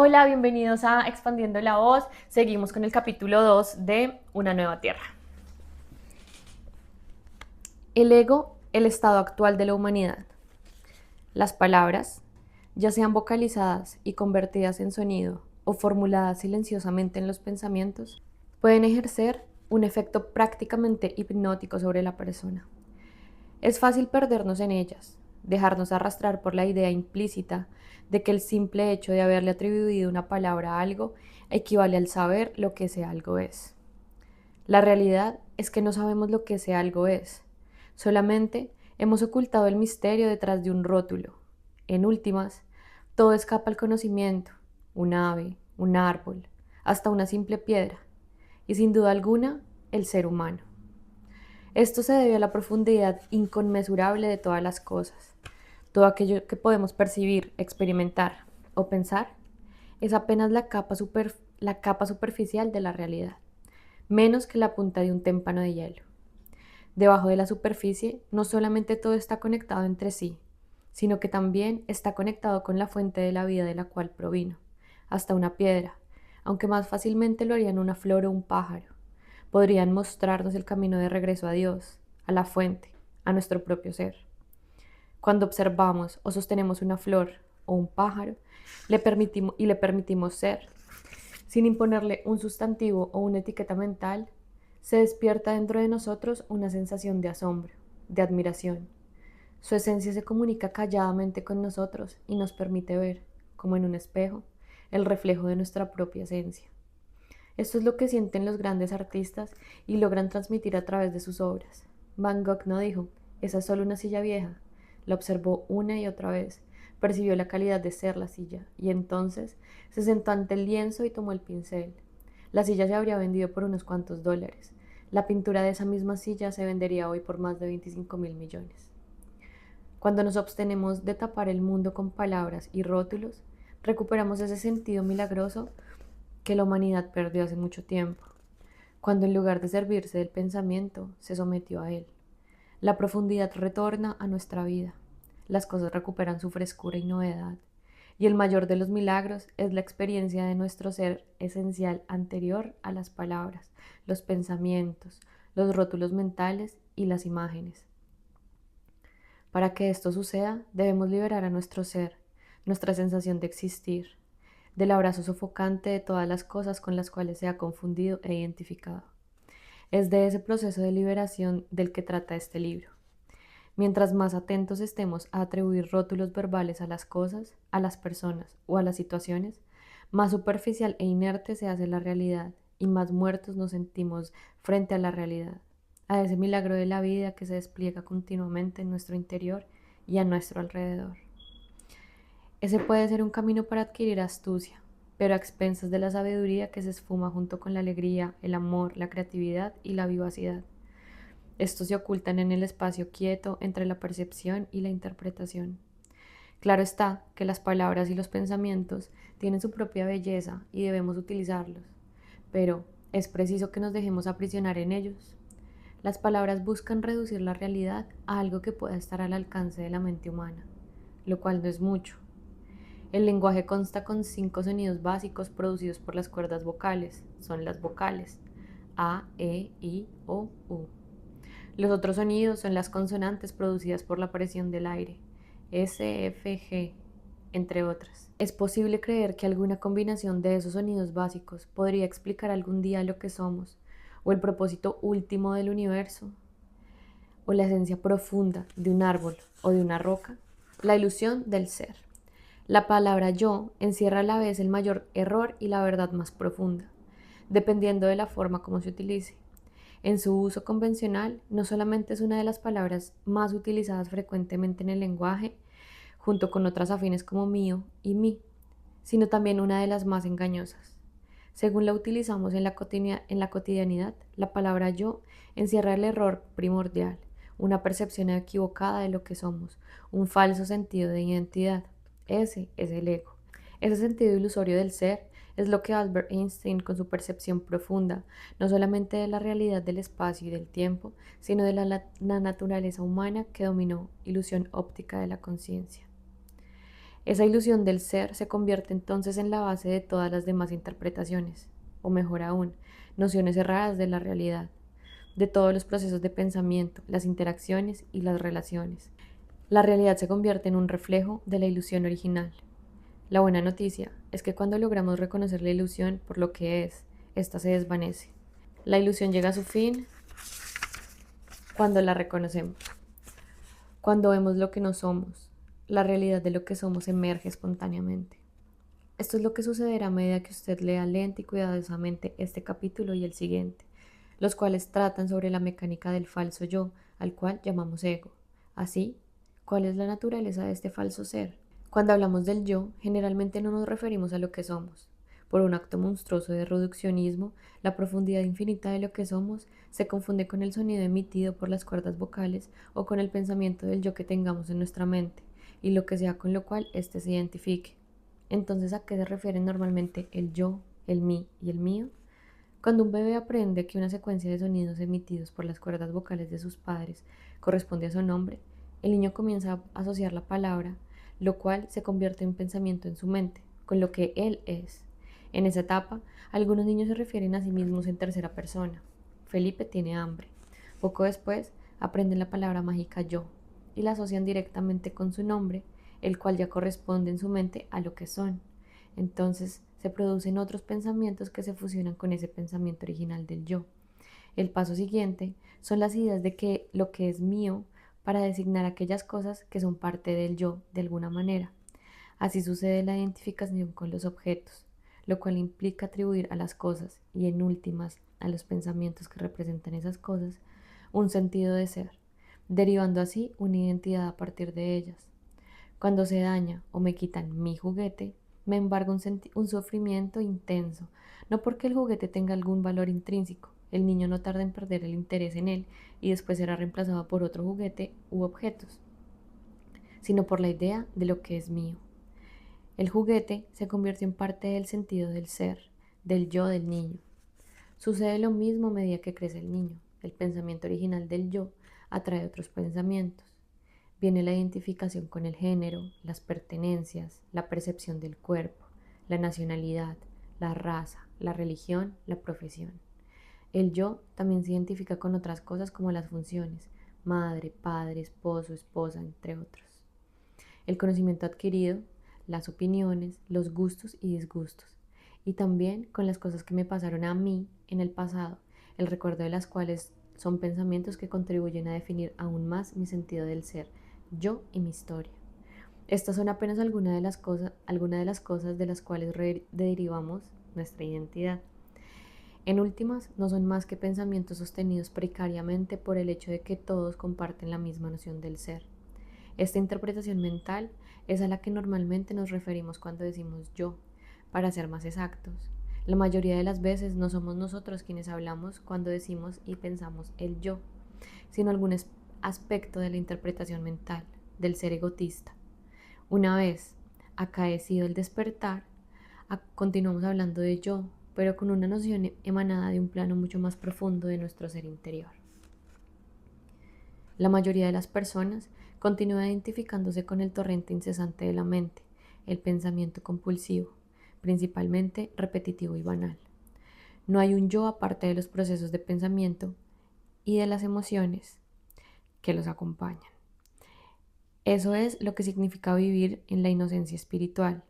Hola, bienvenidos a Expandiendo la Voz. Seguimos con el capítulo 2 de Una nueva tierra. El ego, el estado actual de la humanidad. Las palabras, ya sean vocalizadas y convertidas en sonido o formuladas silenciosamente en los pensamientos, pueden ejercer un efecto prácticamente hipnótico sobre la persona. Es fácil perdernos en ellas, dejarnos arrastrar por la idea implícita de que el simple hecho de haberle atribuido una palabra a algo equivale al saber lo que ese algo es. La realidad es que no sabemos lo que ese algo es, solamente hemos ocultado el misterio detrás de un rótulo. En últimas, todo escapa al conocimiento, un ave, un árbol, hasta una simple piedra, y sin duda alguna, el ser humano. Esto se debe a la profundidad inconmensurable de todas las cosas. Todo aquello que podemos percibir, experimentar o pensar es apenas la capa superficial de la realidad, menos que la punta de un témpano de hielo. Debajo de la superficie no solamente todo está conectado entre sí, sino que también está conectado con la fuente de la vida de la cual provino, hasta una piedra, aunque más fácilmente lo harían una flor o un pájaro. Podrían mostrarnos el camino de regreso a Dios, a la fuente, a nuestro propio ser. Cuando observamos o sostenemos una flor o un pájaro, le permitimos ser, sin imponerle un sustantivo o una etiqueta mental, se despierta dentro de nosotros una sensación de asombro, de admiración. Su esencia se comunica calladamente con nosotros y nos permite ver, como en un espejo, el reflejo de nuestra propia esencia. Esto es lo que sienten los grandes artistas y logran transmitir a través de sus obras. Van Gogh no dijo, esa es solo una silla vieja. La observó una y otra vez, percibió la calidad de ser la silla, y entonces se sentó ante el lienzo y tomó el pincel. La silla se habría vendido por unos cuantos dólares. La pintura de esa misma silla se vendería hoy por más de 25.000 millones. Cuando nos abstenemos de tapar el mundo con palabras y rótulos, recuperamos ese sentido milagroso que la humanidad perdió hace mucho tiempo, cuando en lugar de servirse del pensamiento, se sometió a él. La profundidad retorna a nuestra vida, las cosas recuperan su frescura y novedad, y el mayor de los milagros es la experiencia de nuestro ser esencial anterior a las palabras, los pensamientos, los rótulos mentales y las imágenes. Para que esto suceda, debemos liberar a nuestro ser, nuestra sensación de existir, del abrazo sofocante de todas las cosas con las cuales se ha confundido e identificado. Es de ese proceso de liberación del que trata este libro. Mientras más atentos estemos a atribuir rótulos verbales a las cosas, a las personas o a las situaciones, más superficial e inerte se hace la realidad y más muertos nos sentimos frente a la realidad, a ese milagro de la vida que se despliega continuamente en nuestro interior y a nuestro alrededor. Ese puede ser un camino para adquirir astucia, pero a expensas de la sabiduría que se esfuma junto con la alegría, el amor, la creatividad y la vivacidad. Estos se ocultan en el espacio quieto entre la percepción y la interpretación. Claro está que las palabras y los pensamientos tienen su propia belleza y debemos utilizarlos, pero es preciso que nos dejemos aprisionar en ellos. Las palabras buscan reducir la realidad a algo que pueda estar al alcance de la mente humana, lo cual no es mucho. El lenguaje consta con 5 sonidos básicos producidos por las cuerdas vocales. Son las vocales A, E, I, O, U. Los otros sonidos son las consonantes producidas por la presión del aire. S, F, G, entre otras. Es posible creer que alguna combinación de esos sonidos básicos podría explicar algún día lo que somos, o el propósito último del universo, o la esencia profunda de un árbol o de una roca. La ilusión del ser. La palabra yo encierra a la vez el mayor error y la verdad más profunda, dependiendo de la forma como se utilice. En su uso convencional, no solamente es una de las palabras más utilizadas frecuentemente en el lenguaje, junto con otras afines como mío y mí, sino también una de las más engañosas. Según la utilizamos en la cotidianidad, la palabra yo encierra el error primordial, una percepción equivocada de lo que somos, un falso sentido de identidad. Ese es el ego. Ese sentido ilusorio del ser es lo que Albert Einstein, con su percepción profunda, no solamente de la realidad del espacio y del tiempo, sino de la naturaleza humana que dominó, ilusión óptica de la conciencia. Esa ilusión del ser se convierte entonces en la base de todas las demás interpretaciones, o mejor aún, nociones erradas de la realidad, de todos los procesos de pensamiento, las interacciones y las relaciones. La realidad se convierte en un reflejo de la ilusión original. La buena noticia es que cuando logramos reconocer la ilusión por lo que es, ésta se desvanece. La ilusión llega a su fin cuando la reconocemos, cuando vemos lo que no somos. La realidad de lo que somos emerge espontáneamente. Esto es lo que sucederá a medida que usted lea lenta y cuidadosamente este capítulo y el siguiente, los cuales tratan sobre la mecánica del falso yo, al cual llamamos ego. Así, ¿cuál es la naturaleza de este falso ser? Cuando hablamos del yo, generalmente no nos referimos a lo que somos. Por un acto monstruoso de reduccionismo, la profundidad infinita de lo que somos se confunde con el sonido emitido por las cuerdas vocales o con el pensamiento del yo que tengamos en nuestra mente, y lo que sea con lo cual éste se identifique. Entonces, ¿a qué se refieren normalmente el yo, el mí y el mío? Cuando un bebé aprende que una secuencia de sonidos emitidos por las cuerdas vocales de sus padres corresponde a su nombre, el niño comienza a asociar la palabra, lo cual se convierte en un pensamiento en su mente, con lo que él es. En esa etapa, algunos niños se refieren a sí mismos en tercera persona. Felipe tiene hambre. Poco después, aprenden la palabra mágica yo y la asocian directamente con su nombre, el cual ya corresponde en su mente a lo que son. Entonces se producen otros pensamientos que se fusionan con ese pensamiento original del yo. El paso siguiente son las ideas de que lo que es mío para designar aquellas cosas que son parte del yo de alguna manera. Así sucede la identificación con los objetos, lo cual implica atribuir a las cosas y en últimas a los pensamientos que representan esas cosas un sentido de ser, derivando así una identidad a partir de ellas. Cuando se daña o me quitan mi juguete, me embarga un sufrimiento intenso, no porque el juguete tenga algún valor intrínseco. El niño no tarda en perder el interés en él y después será reemplazado por otro juguete u objetos, sino por la idea de lo que es mío. El juguete se convierte en parte del sentido del ser, del yo del niño. Sucede lo mismo a medida que crece el niño. El pensamiento original del yo atrae otros pensamientos. Viene la identificación con el género, las pertenencias, la percepción del cuerpo, la nacionalidad, la raza, la religión, la profesión. El yo también se identifica con otras cosas como las funciones, madre, padre, esposo, esposa, entre otros. El conocimiento adquirido, las opiniones, los gustos y disgustos. Y también con las cosas que me pasaron a mí en el pasado, el recuerdo de las cuales son pensamientos que contribuyen a definir aún más mi sentido del ser, yo y mi historia. Estas son apenas algunas de las cosas de las cuales derivamos nuestra identidad. En últimas, no son más que pensamientos sostenidos precariamente por el hecho de que todos comparten la misma noción del ser. Esta interpretación mental es a la que normalmente nos referimos cuando decimos yo, para ser más exactos. La mayoría de las veces no somos nosotros quienes hablamos cuando decimos y pensamos el yo, sino algún aspecto de la interpretación mental, del ser egotista. Una vez acaecido el despertar, continuamos hablando de yo, pero con una noción emanada de un plano mucho más profundo de nuestro ser interior. La mayoría de las personas continúa identificándose con el torrente incesante de la mente, el pensamiento compulsivo, principalmente repetitivo y banal. No hay un yo aparte de los procesos de pensamiento y de las emociones que los acompañan. Eso es lo que significa vivir en la inconsciencia espiritual.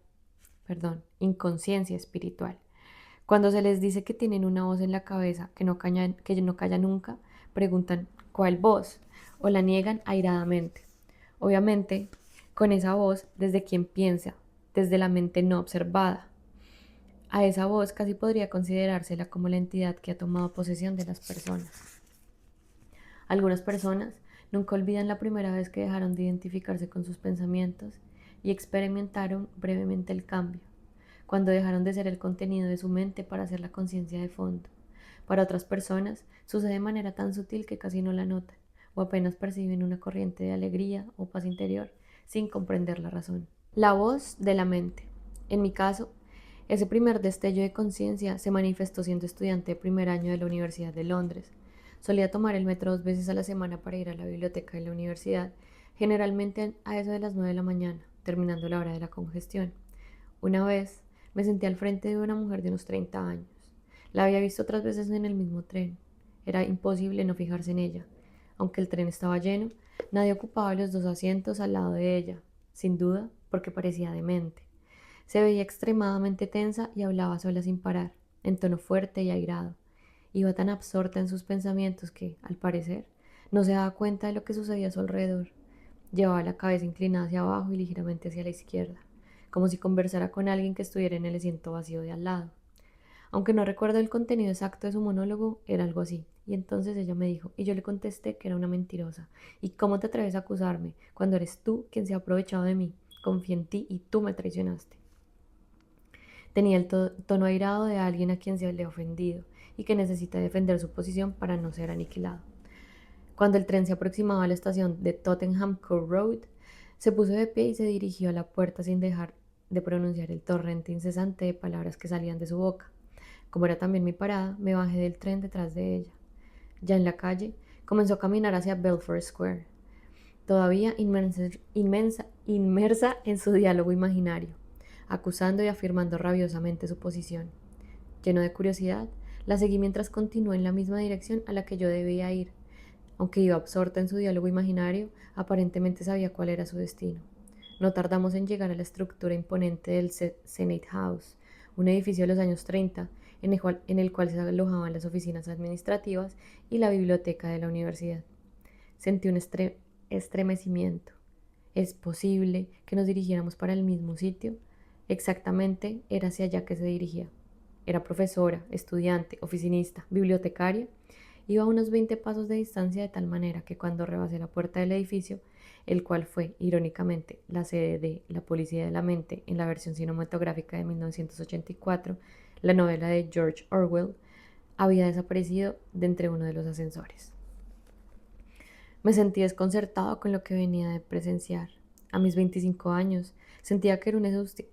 Cuando se les dice que tienen una voz en la cabeza que no calla nunca, preguntan ¿cuál voz? O la niegan airadamente. Obviamente, con esa voz, desde quien piensa, desde la mente no observada. A esa voz casi podría considerársela como la entidad que ha tomado posesión de las personas. Algunas personas nunca olvidan la primera vez que dejaron de identificarse con sus pensamientos y experimentaron brevemente el cambio, cuando dejaron de ser el contenido de su mente para ser la conciencia de fondo. Para otras personas sucede de manera tan sutil que casi no la notan, o apenas perciben una corriente de alegría o paz interior sin comprender la razón. La voz de la mente. En mi caso, ese primer destello de conciencia se manifestó siendo estudiante de primer año de la Universidad de Londres. Solía tomar el metro 2 veces a la semana para ir a la biblioteca de la universidad, generalmente a eso de las 9 de la mañana. terminando la hora de la congestión. Una vez me senté al frente de una mujer de unos 30 años. La había visto otras veces en el mismo tren. Era imposible no fijarse en ella. Aunque el tren estaba lleno, nadie ocupaba los dos asientos al lado de ella, sin duda porque parecía demente. Se veía extremadamente tensa y hablaba sola sin parar, en tono fuerte y airado. Iba tan absorta en sus pensamientos que, al parecer, no se daba cuenta de lo que sucedía a su alrededor. Llevaba la cabeza inclinada hacia abajo y ligeramente hacia la izquierda, como si conversara con alguien que estuviera en el asiento vacío de al lado. Aunque no recuerdo el contenido exacto de su monólogo, era algo así. Y entonces ella me dijo, y yo le contesté que era una mentirosa. ¿Y cómo te atreves a acusarme cuando eres tú quien se ha aprovechado de mí? Confié en ti y tú me traicionaste. Tenía el tono airado de alguien a quien se le ha ofendido y que necesita defender su posición para no ser aniquilado. Cuando el tren se aproximaba a la estación de Tottenham Court Road, se puso de pie y se dirigió a la puerta sin dejar de pronunciar el torrente incesante de palabras que salían de su boca. Como era también mi parada, me bajé del tren detrás de ella. Ya en la calle, comenzó a caminar hacia Belfort Square, todavía inmersa en su diálogo imaginario, acusando y afirmando rabiosamente su posición. Lleno de curiosidad, la seguí mientras continuó en la misma dirección a la que yo debía ir. Aunque iba absorta en su diálogo imaginario, aparentemente sabía cuál era su destino. No tardamos en llegar a la estructura imponente del Senate House, un edificio de los años 30, en el cual se alojaban las oficinas administrativas y la biblioteca de la universidad. Sentí un estremecimiento. ¿Es posible que nos dirigiéramos para el mismo sitio? Exactamente era hacia allá que se dirigía. Era profesora, estudiante, oficinista, bibliotecaria. Iba a unos 20 pasos de distancia de tal manera que cuando rebasé la puerta del edificio, el cual fue, irónicamente, la sede de La Policía de la Mente en la versión cinematográfica de 1984, la novela de George Orwell, había desaparecido de entre uno de los ascensores. Me sentí desconcertado con lo que venía de presenciar. A mis 25 años, sentía que era un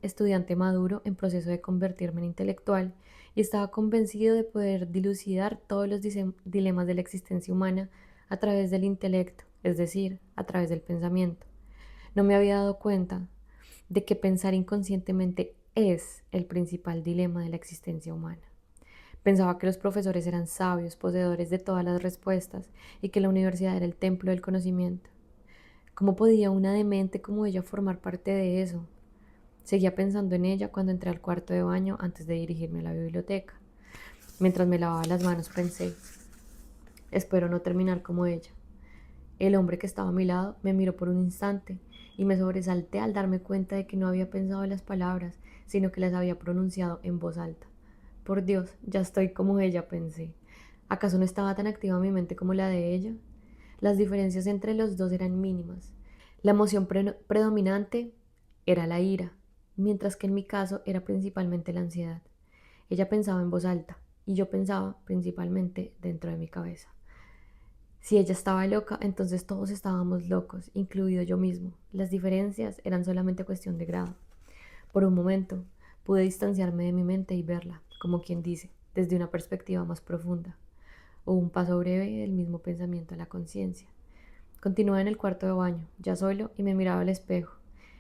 estudiante maduro en proceso de convertirme en intelectual y estaba convencido de poder dilucidar todos los dilemas de la existencia humana a través del intelecto, es decir, a través del pensamiento. No me había dado cuenta de que pensar inconscientemente es el principal dilema de la existencia humana. Pensaba que los profesores eran sabios, poseedores de todas las respuestas, y que la universidad era el templo del conocimiento. ¿Cómo podía una demente como ella formar parte de eso? Seguía pensando en ella cuando entré al cuarto de baño antes de dirigirme a la biblioteca. Mientras me lavaba las manos pensé, espero no terminar como ella. El hombre que estaba a mi lado me miró por un instante y me sobresalté al darme cuenta de que no había pensado las palabras, sino que las había pronunciado en voz alta. Por Dios, ya estoy como ella, pensé. ¿Acaso no estaba tan activa mi mente como la de ella? Las diferencias entre los dos eran mínimas. La emoción predominante era la ira, mientras que en mi caso era principalmente la ansiedad. Ella pensaba en voz alta y yo pensaba principalmente dentro de mi cabeza. Si ella estaba loca, entonces todos estábamos locos, incluido yo mismo. Las diferencias eran solamente cuestión de grado. Por un momento, pude distanciarme de mi mente y verla, como quien dice, desde una perspectiva más profunda. Hubo un paso breve del mismo pensamiento a la conciencia. Continué en el cuarto de baño, ya solo, y me miraba al espejo.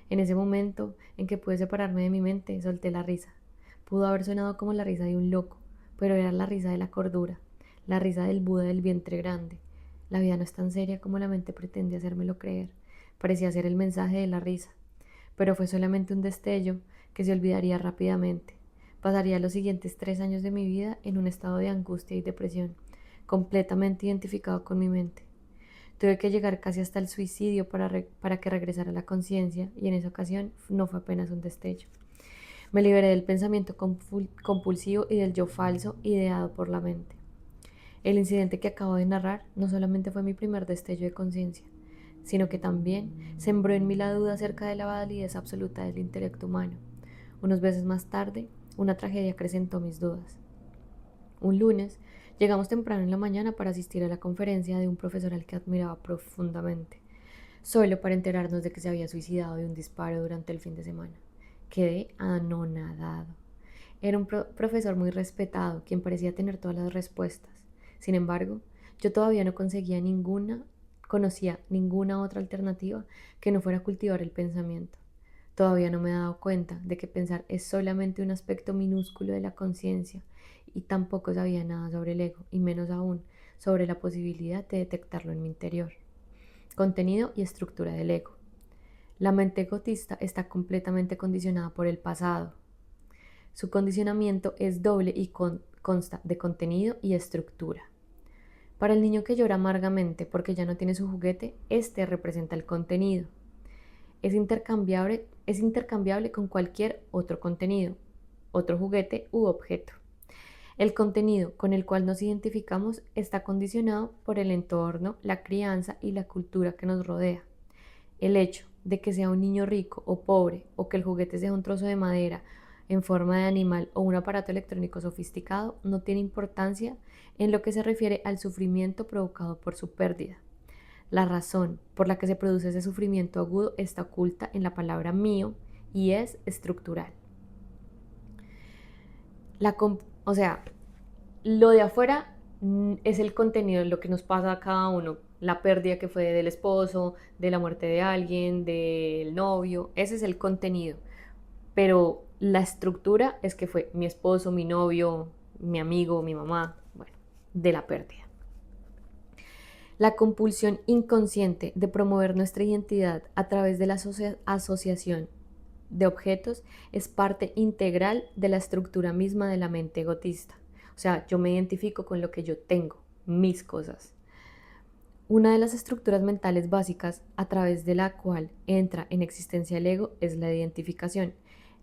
En ese momento en que pude separarme de mi mente, solté la risa. Pudo haber sonado como la risa de un loco, pero era la risa de la cordura, la risa del Buda del vientre grande. La vida no es tan seria como la mente pretende hacérmelo creer. Parecía ser el mensaje de la risa, pero fue solamente un destello que se olvidaría rápidamente. Pasaría los siguientes 3 años de mi vida en un estado de angustia y depresión, completamente identificado con mi mente. Tuve que llegar casi hasta el suicidio para que regresara la conciencia, y en esa ocasión no fue apenas un destello. Me liberé del pensamiento compulsivo y del yo falso ideado por la mente. El incidente que acabo de narrar no solamente fue mi primer destello de conciencia, sino que también sembró en mí la duda acerca de la validez absoluta del intelecto humano. Unos meses más tarde, una tragedia acrecentó mis dudas. Un lunes, llegamos temprano en la mañana para asistir a la conferencia de un profesor al que admiraba profundamente, solo para enterarnos de que se había suicidado de un disparo durante el fin de semana. Quedé anonadado. Era un profesor muy respetado, quien parecía tener todas las respuestas. Sin embargo, yo todavía no conocía ninguna otra alternativa que no fuera cultivar el pensamiento. Todavía no me he dado cuenta de que pensar es solamente un aspecto minúsculo de la conciencia y tampoco sabía nada sobre el ego y menos aún sobre la posibilidad de detectarlo en mi interior. Contenido y estructura del ego. La mente egotista está completamente condicionada por el pasado. Su condicionamiento es doble y consta de contenido y estructura. Para el niño que llora amargamente porque ya no tiene su juguete, este representa el contenido. Es intercambiable con cualquier otro contenido, otro juguete u objeto. El contenido con el cual nos identificamos está condicionado por el entorno, la crianza y la cultura que nos rodea. El hecho de que sea un niño rico o pobre, o que el juguete sea un trozo de madera en forma de animal o un aparato electrónico sofisticado, no tiene importancia en lo que se refiere al sufrimiento provocado por su pérdida. La razón por la que se produce ese sufrimiento agudo está oculta en la palabra mío y es estructural. O sea, lo de afuera es el contenido, lo que nos pasa a cada uno, la pérdida que fue del esposo, de la muerte de alguien, del novio, ese es el contenido. Pero la estructura es que fue mi esposo, mi novio, mi amigo, mi mamá, bueno, de la pérdida. La compulsión inconsciente de promover nuestra identidad a través de la asociación de objetos es parte integral de la estructura misma de la mente egotista. O sea, yo me identifico con lo que yo tengo, mis cosas. Una de las estructuras mentales básicas a través de la cual entra en existencia el ego es la identificación.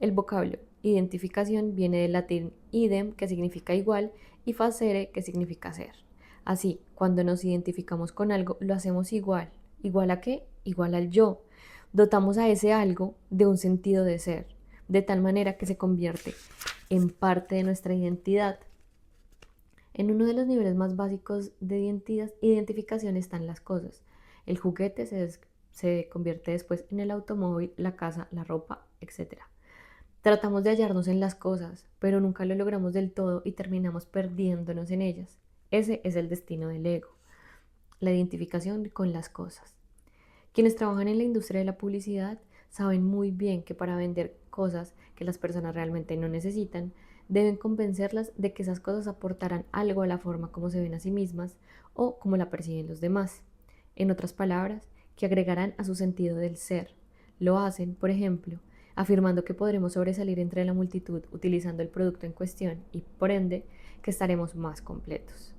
El vocablo identificación viene del latín idem, que significa igual, y facere, que significa ser. Así, cuando nos identificamos con algo, lo hacemos igual. ¿Igual a qué? Igual al yo. Dotamos a ese algo de un sentido de ser, de tal manera que se convierte en parte de nuestra identidad. En uno de los niveles más básicos de identificación están las cosas. El juguete se convierte después en el automóvil, la casa, la ropa, etc. Tratamos de hallarnos en las cosas, pero nunca lo logramos del todo y terminamos perdiéndonos en ellas. Ese es el destino del ego, la identificación con las cosas. Quienes trabajan en la industria de la publicidad saben muy bien que para vender cosas que las personas realmente no necesitan, deben convencerlas de que esas cosas aportarán algo a la forma como se ven a sí mismas o como la perciben los demás. En otras palabras, que agregarán a su sentido del ser. Lo hacen, por ejemplo, afirmando que podremos sobresalir entre la multitud utilizando el producto en cuestión y, por ende, que estaremos más completos.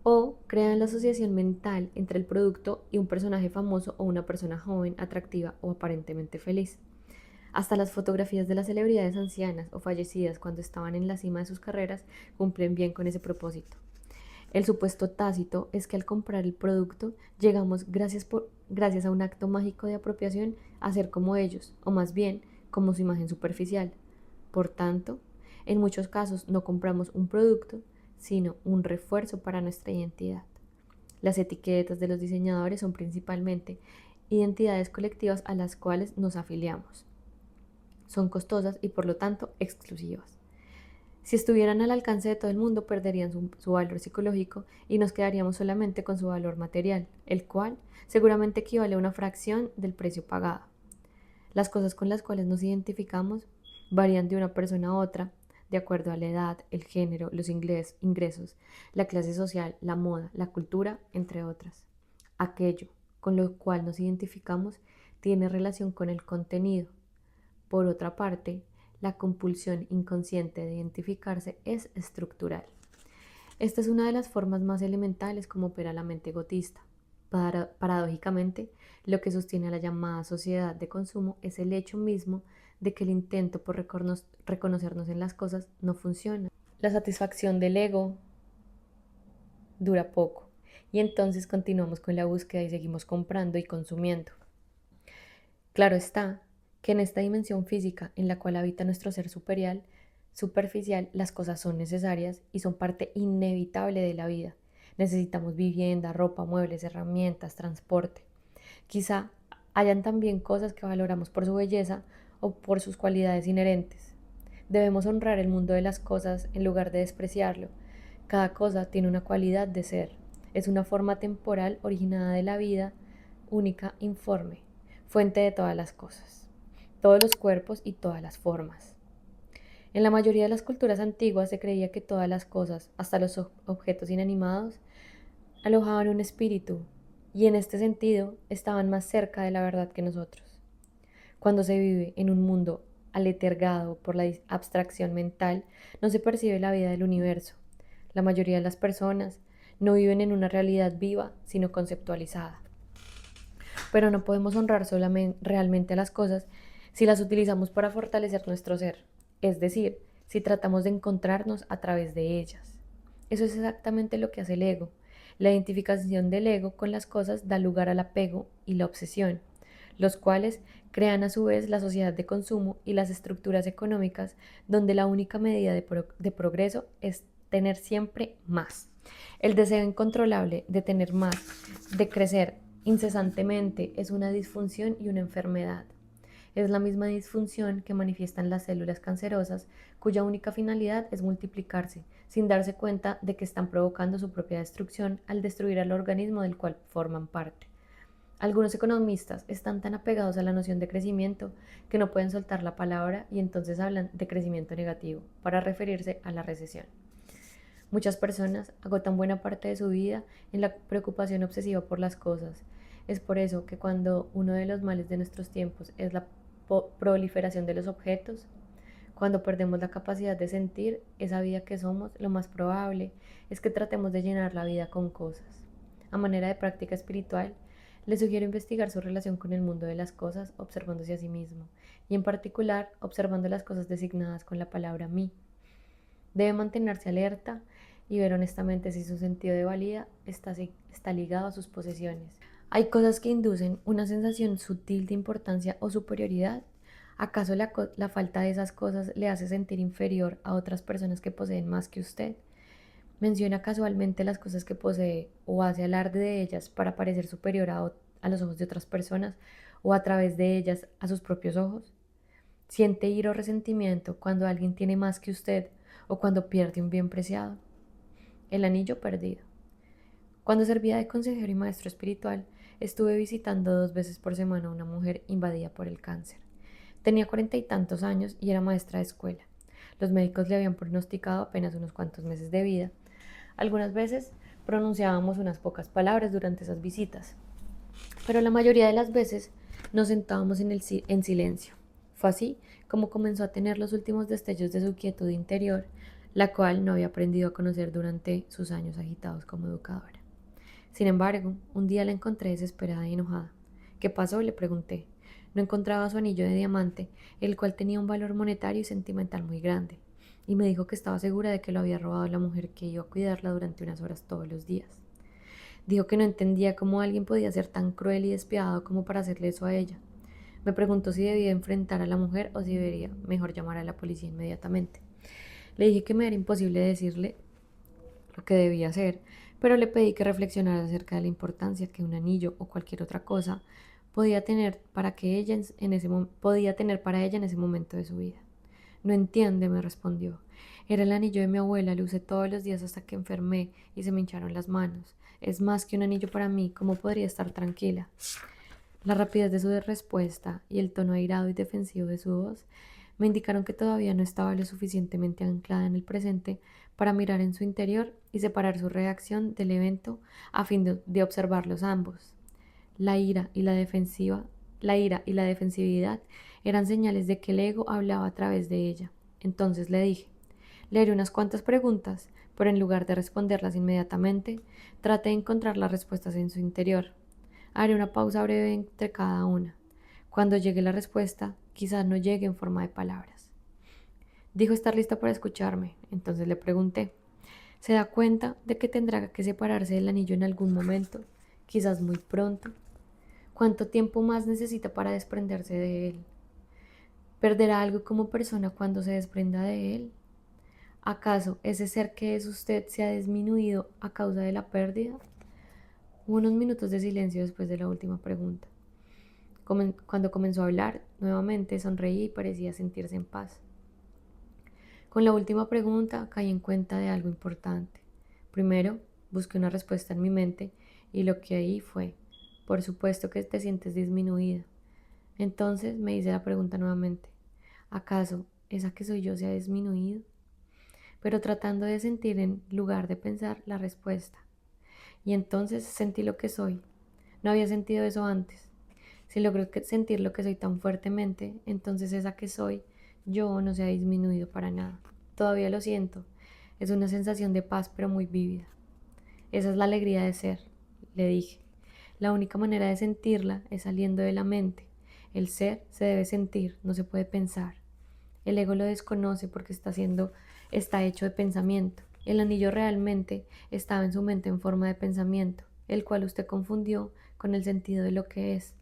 O crean la asociación mental entre el producto y un personaje famoso o una persona joven, atractiva o aparentemente feliz. Hasta las fotografías de las celebridades ancianas o fallecidas cuando estaban en la cima de sus carreras cumplen bien con ese propósito. El supuesto tácito es que al comprar el producto llegamos gracias a un acto mágico de apropiación a ser como ellos, o más bien como su imagen superficial. Por tanto, en muchos casos no compramos un producto, sino un refuerzo para nuestra identidad. Las etiquetas de los diseñadores son principalmente identidades colectivas a las cuales nos afiliamos. Son costosas y por lo tanto exclusivas. Si estuvieran al alcance de todo el mundo, perderían su valor psicológico y nos quedaríamos solamente con su valor material, el cual seguramente equivale a una fracción del precio pagado. Las cosas con las cuales nos identificamos varían de una persona a otra, de acuerdo a la edad, el género, los ingresos, la clase social, la moda, la cultura, entre otras. Aquello con lo cual nos identificamos tiene relación con el contenido. Por otra parte, la compulsión inconsciente de identificarse es estructural. Esta es una de las formas más elementales como opera la mente egotista. Paradójicamente, lo que sostiene a la llamada sociedad de consumo es el hecho mismo de que el intento por reconocernos en las cosas no funciona. La satisfacción del ego dura poco y entonces continuamos con la búsqueda y seguimos comprando y consumiendo. Claro está que en esta dimensión física en la cual habita nuestro ser superficial, las cosas son necesarias y son parte inevitable de la vida. Necesitamos vivienda, ropa, muebles, herramientas, transporte. Quizá hayan también cosas que valoramos por su belleza o por sus cualidades inherentes. Debemos honrar el mundo de las cosas en lugar de despreciarlo. Cada cosa tiene una cualidad de ser. Es una forma temporal originada de la vida, única, informe, fuente de todas las cosas. todos los cuerpos y todas las formas. En la mayoría de las culturas antiguas se creía que todas las cosas, hasta los objetos inanimados, alojaban un espíritu y en este sentido estaban más cerca de la verdad que nosotros. Cuando se vive en un mundo aletargado por la abstracción mental, no se percibe la vida del universo. La mayoría de las personas no viven en una realidad viva, sino conceptualizada. Pero no podemos honrar solamente realmente a las cosas si las utilizamos para fortalecer nuestro ser, es decir, si tratamos de encontrarnos a través de ellas. Eso es exactamente lo que hace el ego. La identificación del ego con las cosas da lugar al apego y la obsesión, los cuales crean a su vez la sociedad de consumo y las estructuras económicas donde la única medida de progreso es tener siempre más. El deseo incontrolable de tener más, de crecer incesantemente, es una disfunción y una enfermedad. Es la misma disfunción que manifiestan las células cancerosas, cuya única finalidad es multiplicarse, sin darse cuenta de que están provocando su propia destrucción al destruir al organismo del cual forman parte. Algunos economistas están tan apegados a la noción de crecimiento que no pueden soltar la palabra y entonces hablan de crecimiento negativo para referirse a la recesión. Muchas personas agotan buena parte de su vida en la preocupación obsesiva por las cosas. Es por eso que cuando uno de los males de nuestros tiempos es la proliferación de los objetos, cuando perdemos la capacidad de sentir esa vida que somos, lo más probable es que tratemos de llenar la vida con cosas. A manera de práctica espiritual, le sugiero investigar su relación con el mundo de las cosas observándose a sí mismo, y en particular observando las cosas designadas con la palabra mí. Debe mantenerse alerta y ver honestamente si su sentido de valía está ligado a sus posesiones. Hay cosas que inducen una sensación sutil de importancia o superioridad. ¿Acaso la falta de esas cosas le hace sentir inferior a otras personas que poseen más que usted? ¿Menciona casualmente las cosas que posee o hace alarde de ellas para parecer superior a los ojos de otras personas o a través de ellas a sus propios ojos? ¿Siente ira o resentimiento cuando alguien tiene más que usted o cuando pierde un bien preciado? El anillo perdido. Cuando servía de consejero y maestro espiritual, estuve visitando 2 veces por semana a una mujer invadida por el cáncer. Tenía 40 y tantos años y era maestra de escuela. Los médicos le habían pronosticado apenas unos cuantos meses de vida. Algunas veces pronunciábamos unas pocas palabras durante esas visitas, pero la mayoría de las veces nos sentábamos en silencio. Fue así como comenzó a tener los últimos destellos de su quietud interior, la cual no había aprendido a conocer durante sus años agitados como educadora. Sin embargo, un día la encontré desesperada y enojada. ¿Qué pasó?, le pregunté. No encontraba su anillo de diamante, el cual tenía un valor monetario y sentimental muy grande, y me dijo que estaba segura de que lo había robado la mujer que iba a cuidarla durante unas horas todos los días. Dijo que no entendía cómo alguien podía ser tan cruel y despiadado como para hacerle eso a ella. Me preguntó si debía enfrentar a la mujer o si debería mejor llamar a la policía inmediatamente. Le dije que me era imposible decirle lo que debía hacer, pero le pedí que reflexionara acerca de la importancia que un anillo o cualquier otra cosa podía tener podía tener para ella en ese momento de su vida. No entiende, me respondió. Era el anillo de mi abuela, lo usé todos los días hasta que enfermé y se me hincharon las manos. Es más que un anillo para mí, ¿cómo podría estar tranquila? La rapidez de su respuesta y el tono airado y defensivo de su voz me indicaron que todavía no estaba lo suficientemente anclada en el presente para mirar en su interior y separar su reacción del evento a fin de observarlos ambos. La ira y la ira y la defensividad eran señales de que el ego hablaba a través de ella. Entonces le dije, le haré unas cuantas preguntas, pero en lugar de responderlas inmediatamente, trate de encontrar las respuestas en su interior. Haré una pausa breve entre cada una. Cuando llegue la respuesta, quizás no llegue en forma de palabras. Dijo estar lista para escucharme. Entonces le pregunté, ¿se da cuenta de que tendrá que separarse del anillo en algún momento? Quizás muy pronto. ¿Cuánto tiempo más necesita para desprenderse de él? ¿Perderá algo como persona cuando se desprenda de él? ¿Acaso ese ser que es usted se ha disminuido a causa de la pérdida? Hubo unos minutos de silencio después de la última pregunta. Cuando comenzó a hablar, nuevamente sonreí y parecía sentirse en paz. Con la última pregunta caí en cuenta de algo importante. Primero, busqué una respuesta en mi mente y lo que oí fue, por supuesto que te sientes disminuida. Entonces me hice la pregunta nuevamente, ¿acaso esa que soy yo se ha disminuido? Pero tratando de sentir en lugar de pensar la respuesta. Y entonces sentí lo que soy. No había sentido eso antes. Si logro sentir lo que soy tan fuertemente, entonces esa que soy yo no se ha disminuido para nada. Todavía lo siento. Es una sensación de paz, pero muy vívida. Esa es la alegría de ser, le dije. La única manera de sentirla es saliendo de la mente. El ser se debe sentir, no se puede pensar. El ego lo desconoce porque está hecho de pensamiento. El anillo realmente estaba en su mente en forma de pensamiento, el cual usted confundió con el sentido de lo que es.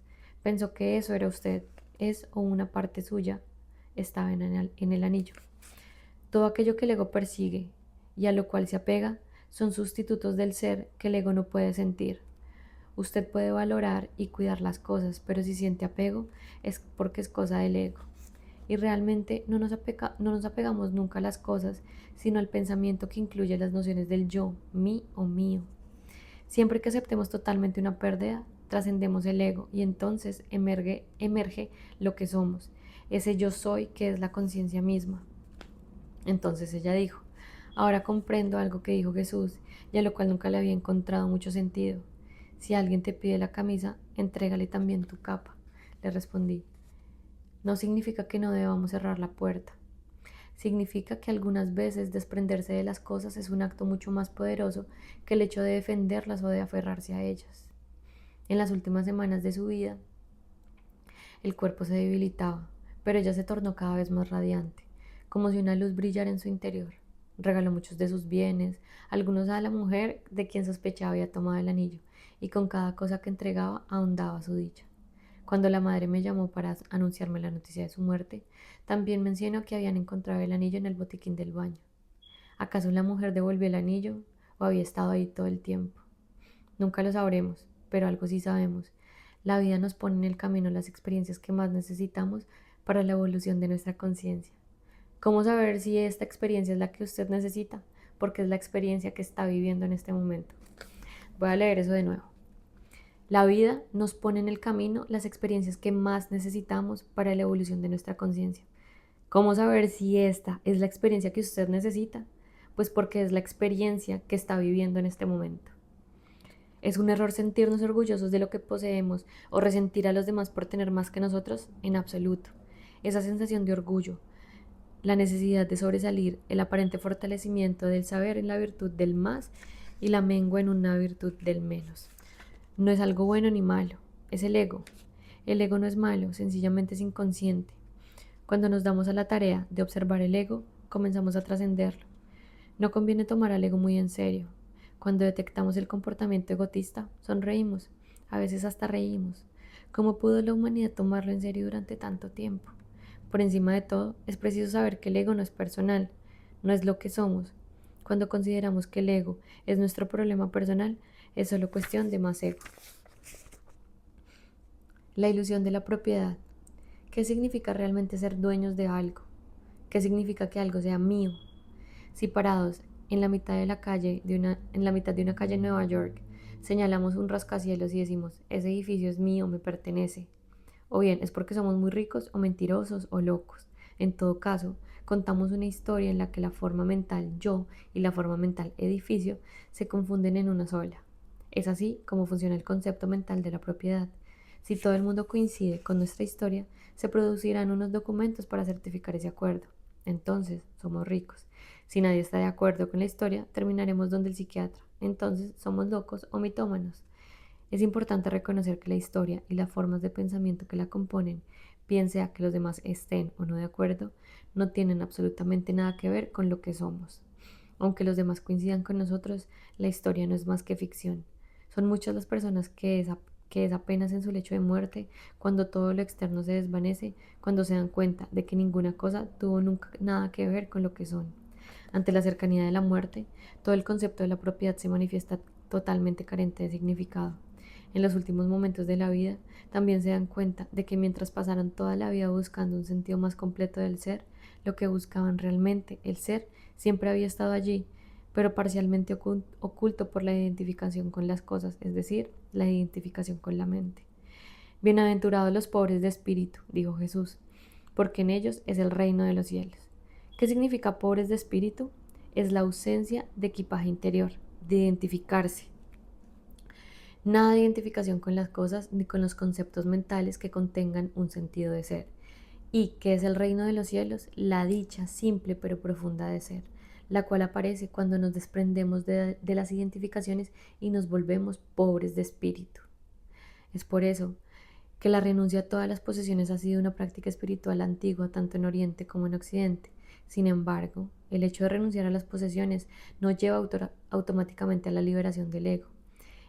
Pensó que eso era usted, es o una parte suya estaba en el anillo. Todo aquello que el ego persigue y a lo cual se apega son sustitutos del ser que el ego no puede sentir. Usted puede valorar y cuidar las cosas, pero si siente apego es porque es cosa del ego. Y realmente no nos apegamos nunca a las cosas, sino al pensamiento que incluye las nociones del yo, mí o mío. Siempre que aceptemos totalmente una pérdida, trascendemos el ego y entonces emerge lo que somos, ese yo soy que es la conciencia misma. Entonces ella dijo, ahora comprendo algo que dijo Jesús y a lo cual nunca le había encontrado mucho sentido. Si alguien te pide la camisa, entrégale también tu capa. Le respondí, no significa que no debamos cerrar la puerta. Significa que algunas veces desprenderse de las cosas es un acto mucho más poderoso que el hecho de defenderlas o de aferrarse a ellas. En las últimas semanas de su vida, el cuerpo se debilitaba, pero ella se tornó cada vez más radiante, como si una luz brillara en su interior. Regaló muchos de sus bienes, algunos a la mujer de quien sospechaba había tomado el anillo, y con cada cosa que entregaba ahondaba su dicha. Cuando la madre me llamó para anunciarme la noticia de su muerte, también mencionó que habían encontrado el anillo en el botiquín del baño. ¿Acaso la mujer devolvió el anillo o había estado ahí todo el tiempo? Nunca lo sabremos, pero algo sí sabemos. La vida nos pone en el camino las experiencias que más necesitamos para la evolución de nuestra conciencia. ¿Cómo saber si esta experiencia es la que usted necesita? Porque es la experiencia que está viviendo en este momento. Voy a leer eso de nuevo. La vida nos pone en el camino las experiencias que más necesitamos para la evolución de nuestra conciencia. ¿Cómo saber si esta es la experiencia que usted necesita? Pues porque es la experiencia que está viviendo en este momento. ¿Es un error sentirnos orgullosos de lo que poseemos o resentir a los demás por tener más que nosotros? En absoluto. Esa sensación de orgullo, la necesidad de sobresalir, el aparente fortalecimiento del saber en la virtud del más y la mengua en una virtud del menos. No es algo bueno ni malo, es el ego. El ego no es malo, sencillamente es inconsciente. Cuando nos damos a la tarea de observar el ego, comenzamos a trascenderlo. No conviene tomar al ego muy en serio. Cuando detectamos el comportamiento egotista, sonreímos, a veces hasta reímos. ¿Cómo pudo la humanidad tomarlo en serio durante tanto tiempo? Por encima de todo, es preciso saber que el ego no es personal, no es lo que somos. Cuando consideramos que el ego es nuestro problema personal, es solo cuestión de más ego. La ilusión de la propiedad. ¿Qué significa realmente ser dueños de algo? ¿Qué significa que algo sea mío? Si parados en la mitad de en la mitad de una calle en Nueva York, señalamos un rascacielos y decimos, ese edificio es mío, me pertenece. O bien es porque somos muy ricos o mentirosos o locos. En todo caso, contamos una historia en la que la forma mental yo y la forma mental edificio se confunden en una sola. Es así como funciona el concepto mental de la propiedad. Si todo el mundo coincide con nuestra historia, se producirán unos documentos para certificar ese acuerdo. Entonces, somos ricos. Si nadie está de acuerdo con la historia, terminaremos donde el psiquiatra. Entonces, somos locos o mitómanos. Es importante reconocer que la historia y las formas de pensamiento que la componen, bien sea que los demás estén o no de acuerdo, no tienen absolutamente nada que ver con lo que somos. Aunque los demás coincidan con nosotros, la historia no es más que ficción. Son muchas las personas que es apenas en su lecho de muerte, cuando todo lo externo se desvanece, cuando se dan cuenta de que ninguna cosa tuvo nunca nada que ver con lo que son. Ante la cercanía de la muerte, todo el concepto de la propiedad se manifiesta totalmente carente de significado. En los últimos momentos de la vida, también se dan cuenta de que mientras pasaron toda la vida buscando un sentido más completo del ser, lo que buscaban realmente, el ser, siempre había estado allí, pero parcialmente oculto por la identificación con las cosas, es decir, la identificación con la mente. Bienaventurados los pobres de espíritu, dijo Jesús, porque en ellos es el reino de los cielos. ¿Qué significa pobres de espíritu? Es la ausencia de equipaje interior, de identificarse. Nada de identificación con las cosas ni con los conceptos mentales que contengan un sentido de ser. ¿Y qué es el reino de los cielos? La dicha simple pero profunda de ser, la cual aparece cuando nos desprendemos de las identificaciones y nos volvemos pobres de espíritu. Es por eso que la renuncia a todas las posesiones ha sido una práctica espiritual antigua tanto en Oriente como en Occidente. Sin embargo, el hecho de renunciar a las posesiones no lleva automáticamente a la liberación del ego.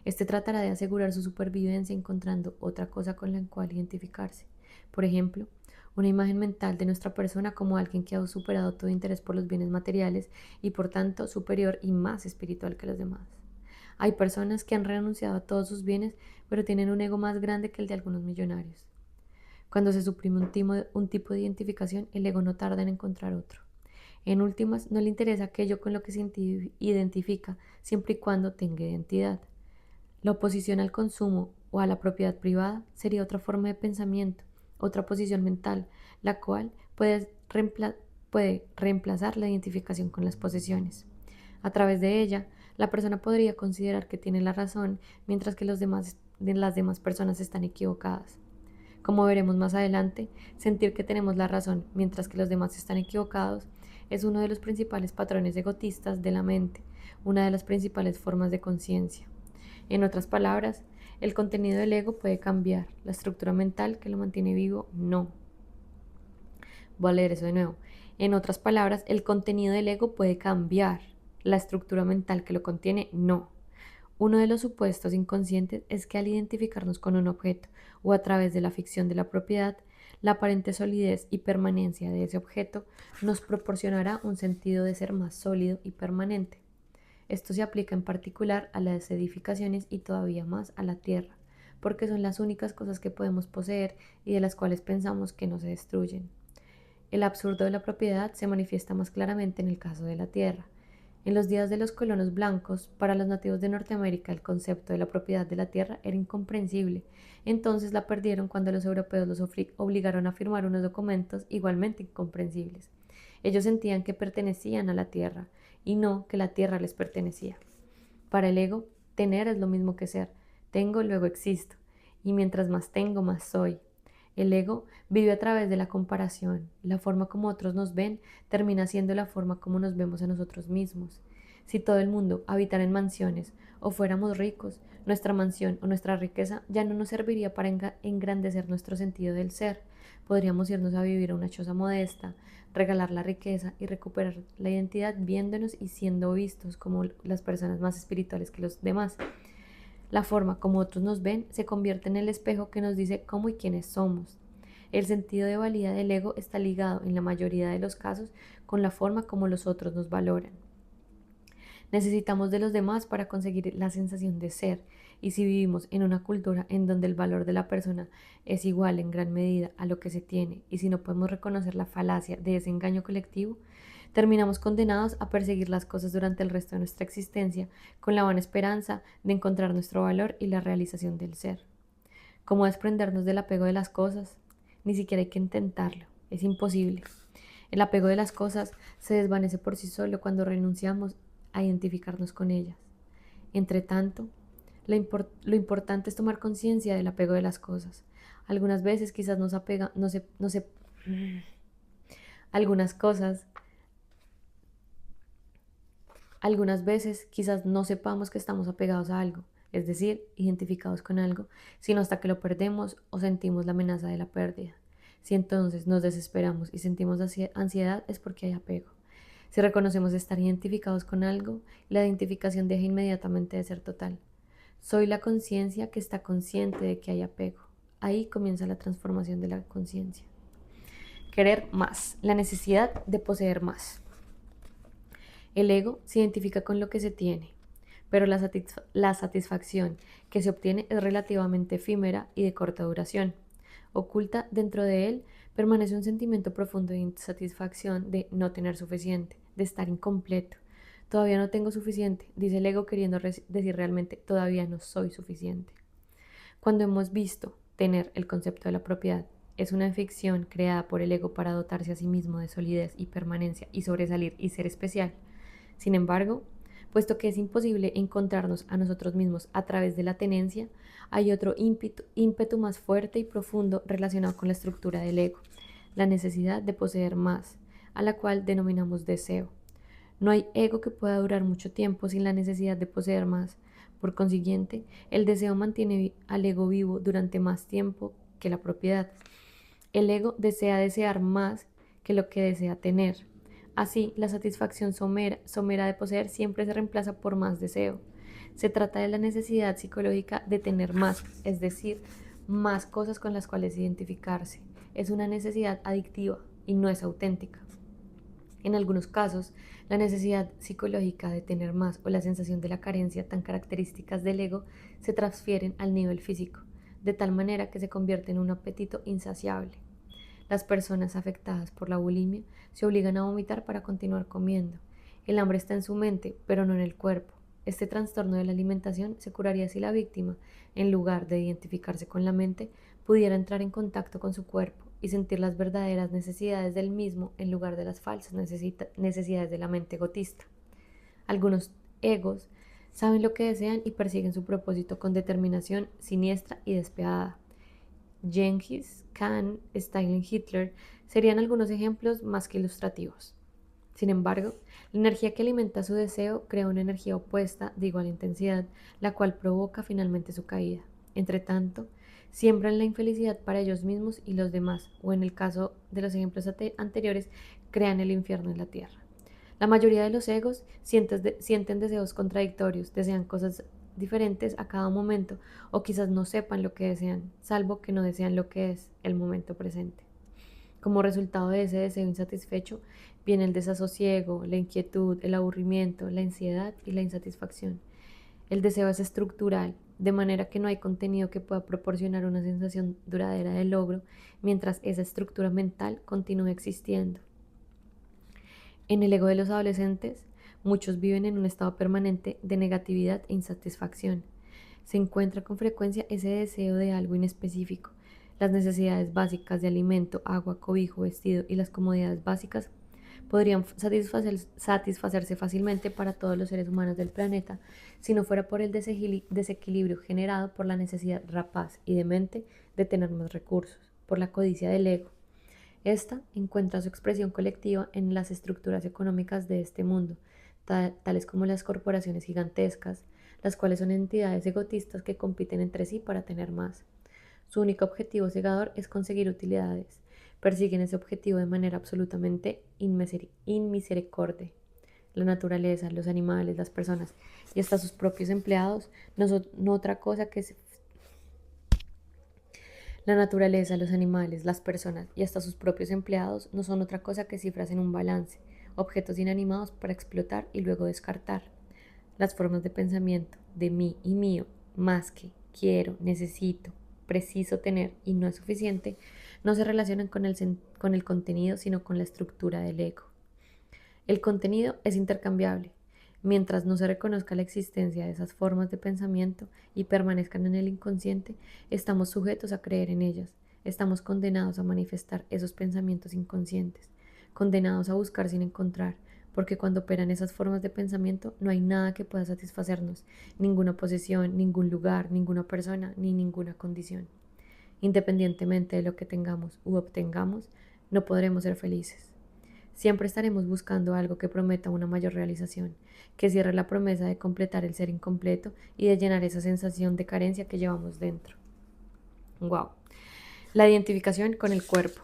Este tratará de asegurar su supervivencia encontrando otra cosa con la cual identificarse. Por ejemplo, una imagen mental de nuestra persona como alguien que ha superado todo interés por los bienes materiales y por tanto superior y más espiritual que los demás. Hay personas que han renunciado a todos sus bienes, pero tienen un ego más grande que el de algunos millonarios. Cuando se suprime un tipo de identificación, el ego no tarda en encontrar otro. En últimas, no le interesa aquello con lo que se identifica, siempre y cuando tenga identidad. La oposición al consumo o a la propiedad privada sería otra forma de pensamiento, otra posición mental, la cual puede reemplazar la identificación con las posesiones. A través de ella, la persona podría considerar que tiene la razón, mientras que las demás personas están equivocadas. Como veremos más adelante, sentir que tenemos la razón mientras que los demás están equivocados es uno de los principales patrones egotistas de la mente, una de las principales formas de conciencia. En otras palabras, el contenido del ego puede cambiar, la estructura mental que lo mantiene vivo no. Voy a leer eso de nuevo. En otras palabras, el contenido del ego puede cambiar, la estructura mental que lo contiene no. Uno de los supuestos inconscientes es que al identificarnos con un objeto o a través de la ficción de la propiedad, la aparente solidez y permanencia de ese objeto nos proporcionará un sentido de ser más sólido y permanente. Esto se aplica en particular a las edificaciones y todavía más a la tierra, porque son las únicas cosas que podemos poseer y de las cuales pensamos que no se destruyen. El absurdo de la propiedad se manifiesta más claramente en el caso de la tierra. En los días de los colonos blancos, para los nativos de Norteamérica el concepto de la propiedad de la tierra era incomprensible. Entonces la perdieron cuando los europeos los obligaron a firmar unos documentos igualmente incomprensibles. Ellos sentían que pertenecían a la tierra y no que la tierra les pertenecía. Para el ego, tener es lo mismo que ser. Tengo, luego existo. Y mientras más tengo, más soy. El ego vive a través de la comparación. La forma como otros nos ven termina siendo la forma como nos vemos a nosotros mismos. Si todo el mundo habitara en mansiones o fuéramos ricos, nuestra mansión o nuestra riqueza ya no nos serviría para engrandecer nuestro sentido del ser. Podríamos irnos a vivir a una choza modesta, regalar la riqueza y recuperar la identidad viéndonos y siendo vistos como las personas más espirituales que los demás. La forma como otros nos ven se convierte en el espejo que nos dice cómo y quiénes somos. El sentido de valía del ego está ligado, en la mayoría de los casos, con la forma como los otros nos valoran. Necesitamos de los demás para conseguir la sensación de ser, y si vivimos en una cultura en donde el valor de la persona es igual en gran medida a lo que se tiene, y si no podemos reconocer la falacia de ese engaño colectivo, terminamos condenados a perseguir las cosas durante el resto de nuestra existencia con la vana esperanza de encontrar nuestro valor y la realización del ser. ¿Cómo desprendernos del apego de las cosas? Ni siquiera hay que intentarlo, es imposible. El apego de las cosas se desvanece por sí solo cuando renunciamos a identificarnos con ellas. Entre tanto, lo importante es tomar conciencia del apego de las cosas. Algunas veces quizás nos apega, algunas cosas Algunas veces quizás no sepamos que estamos apegados a algo, es decir, identificados con algo, sino hasta que lo perdemos o sentimos la amenaza de la pérdida. Si entonces nos desesperamos y sentimos ansiedad es porque hay apego. Si reconocemos estar identificados con algo, la identificación deja inmediatamente de ser total. Soy la conciencia que está consciente de que hay apego. Ahí comienza la transformación de la conciencia. Querer más, la necesidad de poseer más. El ego se identifica con lo que se tiene, pero la satisfacción que se obtiene es relativamente efímera y de corta duración. Oculta dentro de él permanece un sentimiento profundo de insatisfacción, de no tener suficiente, de estar incompleto. Todavía no tengo suficiente, dice el ego queriendo decir realmente, todavía no soy suficiente. Cuando hemos visto tener el concepto de la propiedad. Es una ficción creada por el ego para dotarse a sí mismo de solidez y permanencia y sobresalir y ser especial. Sin embargo, puesto que es imposible encontrarnos a nosotros mismos a través de la tenencia, hay otro ímpetu más fuerte y profundo relacionado con la estructura del ego, la necesidad de poseer más, a la cual denominamos deseo. No hay ego que pueda durar mucho tiempo sin la necesidad de poseer más. Por consiguiente, el deseo mantiene al ego vivo durante más tiempo que la propiedad. El ego desea desear más que lo que desea tener. Así, la satisfacción somera de poseer siempre se reemplaza por más deseo. Se trata de la necesidad psicológica de tener más, es decir, más cosas con las cuales identificarse. Es una necesidad adictiva y no es auténtica. En algunos casos, la necesidad psicológica de tener más o la sensación de la carencia tan características del ego se transfieren al nivel físico, de tal manera que se convierte en un apetito insaciable. Las personas afectadas por la bulimia se obligan a vomitar para continuar comiendo. El hambre está en su mente, pero no en el cuerpo. Este trastorno de la alimentación se curaría si la víctima, en lugar de identificarse con la mente, pudiera entrar en contacto con su cuerpo y sentir las verdaderas necesidades del mismo en lugar de las falsas necesidades de la mente egotista. Algunos egos saben lo que desean y persiguen su propósito con determinación siniestra y despiadada. Genghis Khan, Stalin, Hitler serían algunos ejemplos más que ilustrativos. Sin embargo, la energía que alimenta su deseo crea una energía opuesta de igual intensidad, la cual provoca finalmente su caída. Entre tanto, siembran la infelicidad para ellos mismos y los demás, o en el caso de los ejemplos anteriores, crean el infierno en la tierra. La mayoría de los egos sienten deseos contradictorios, desean cosas diferentes a cada momento, o quizás no sepan lo que desean, salvo que no desean lo que es el momento presente. Como resultado de ese deseo insatisfecho, viene el desasosiego, la inquietud, el aburrimiento, la ansiedad y la insatisfacción. El deseo es estructural, de manera que no hay contenido que pueda proporcionar una sensación duradera de logro mientras esa estructura mental continúe existiendo. En el ego de los adolescentes, muchos viven en un estado permanente de negatividad e insatisfacción. Se encuentra con frecuencia ese deseo de algo inespecífico. Las necesidades básicas de alimento, agua, cobijo, vestido y las comodidades básicas podrían satisfacerse fácilmente para todos los seres humanos del planeta si no fuera por el desequilibrio generado por la necesidad rapaz y demente de tener más recursos, por la codicia del ego. Esta encuentra su expresión colectiva en las estructuras económicas de este mundo, tales como las corporaciones gigantescas, las cuales son entidades egotistas que compiten entre sí para tener más. Su único objetivo cegador es conseguir utilidades. Persiguen ese objetivo de manera absolutamente inmisericorde. La naturaleza, los animales, las personas y hasta sus propios empleados no son otra cosa que la naturaleza, los animales, las personas y hasta sus propios empleados no son otra cosa que cifras en un balance, objetos inanimados para explotar y luego descartar. Las formas de pensamiento de mí y mío, más que, quiero, necesito, preciso tener y no es suficiente, no se relacionan con el contenido, sino con la estructura del ego. El contenido es intercambiable. Mientras no se reconozca la existencia de esas formas de pensamiento y permanezcan en el inconsciente, estamos sujetos a creer en ellas. Estamos condenados a manifestar esos pensamientos inconscientes, condenados a buscar sin encontrar, porque cuando operan esas formas de pensamiento no hay nada que pueda satisfacernos, ninguna posesión, ningún lugar, ninguna persona, ni ninguna condición. Independientemente de lo que tengamos u obtengamos, no podremos ser felices. Siempre estaremos buscando algo que prometa una mayor realización, que cierre la promesa de completar el ser incompleto y de llenar esa sensación de carencia que llevamos dentro. Wow. La identificación con el cuerpo.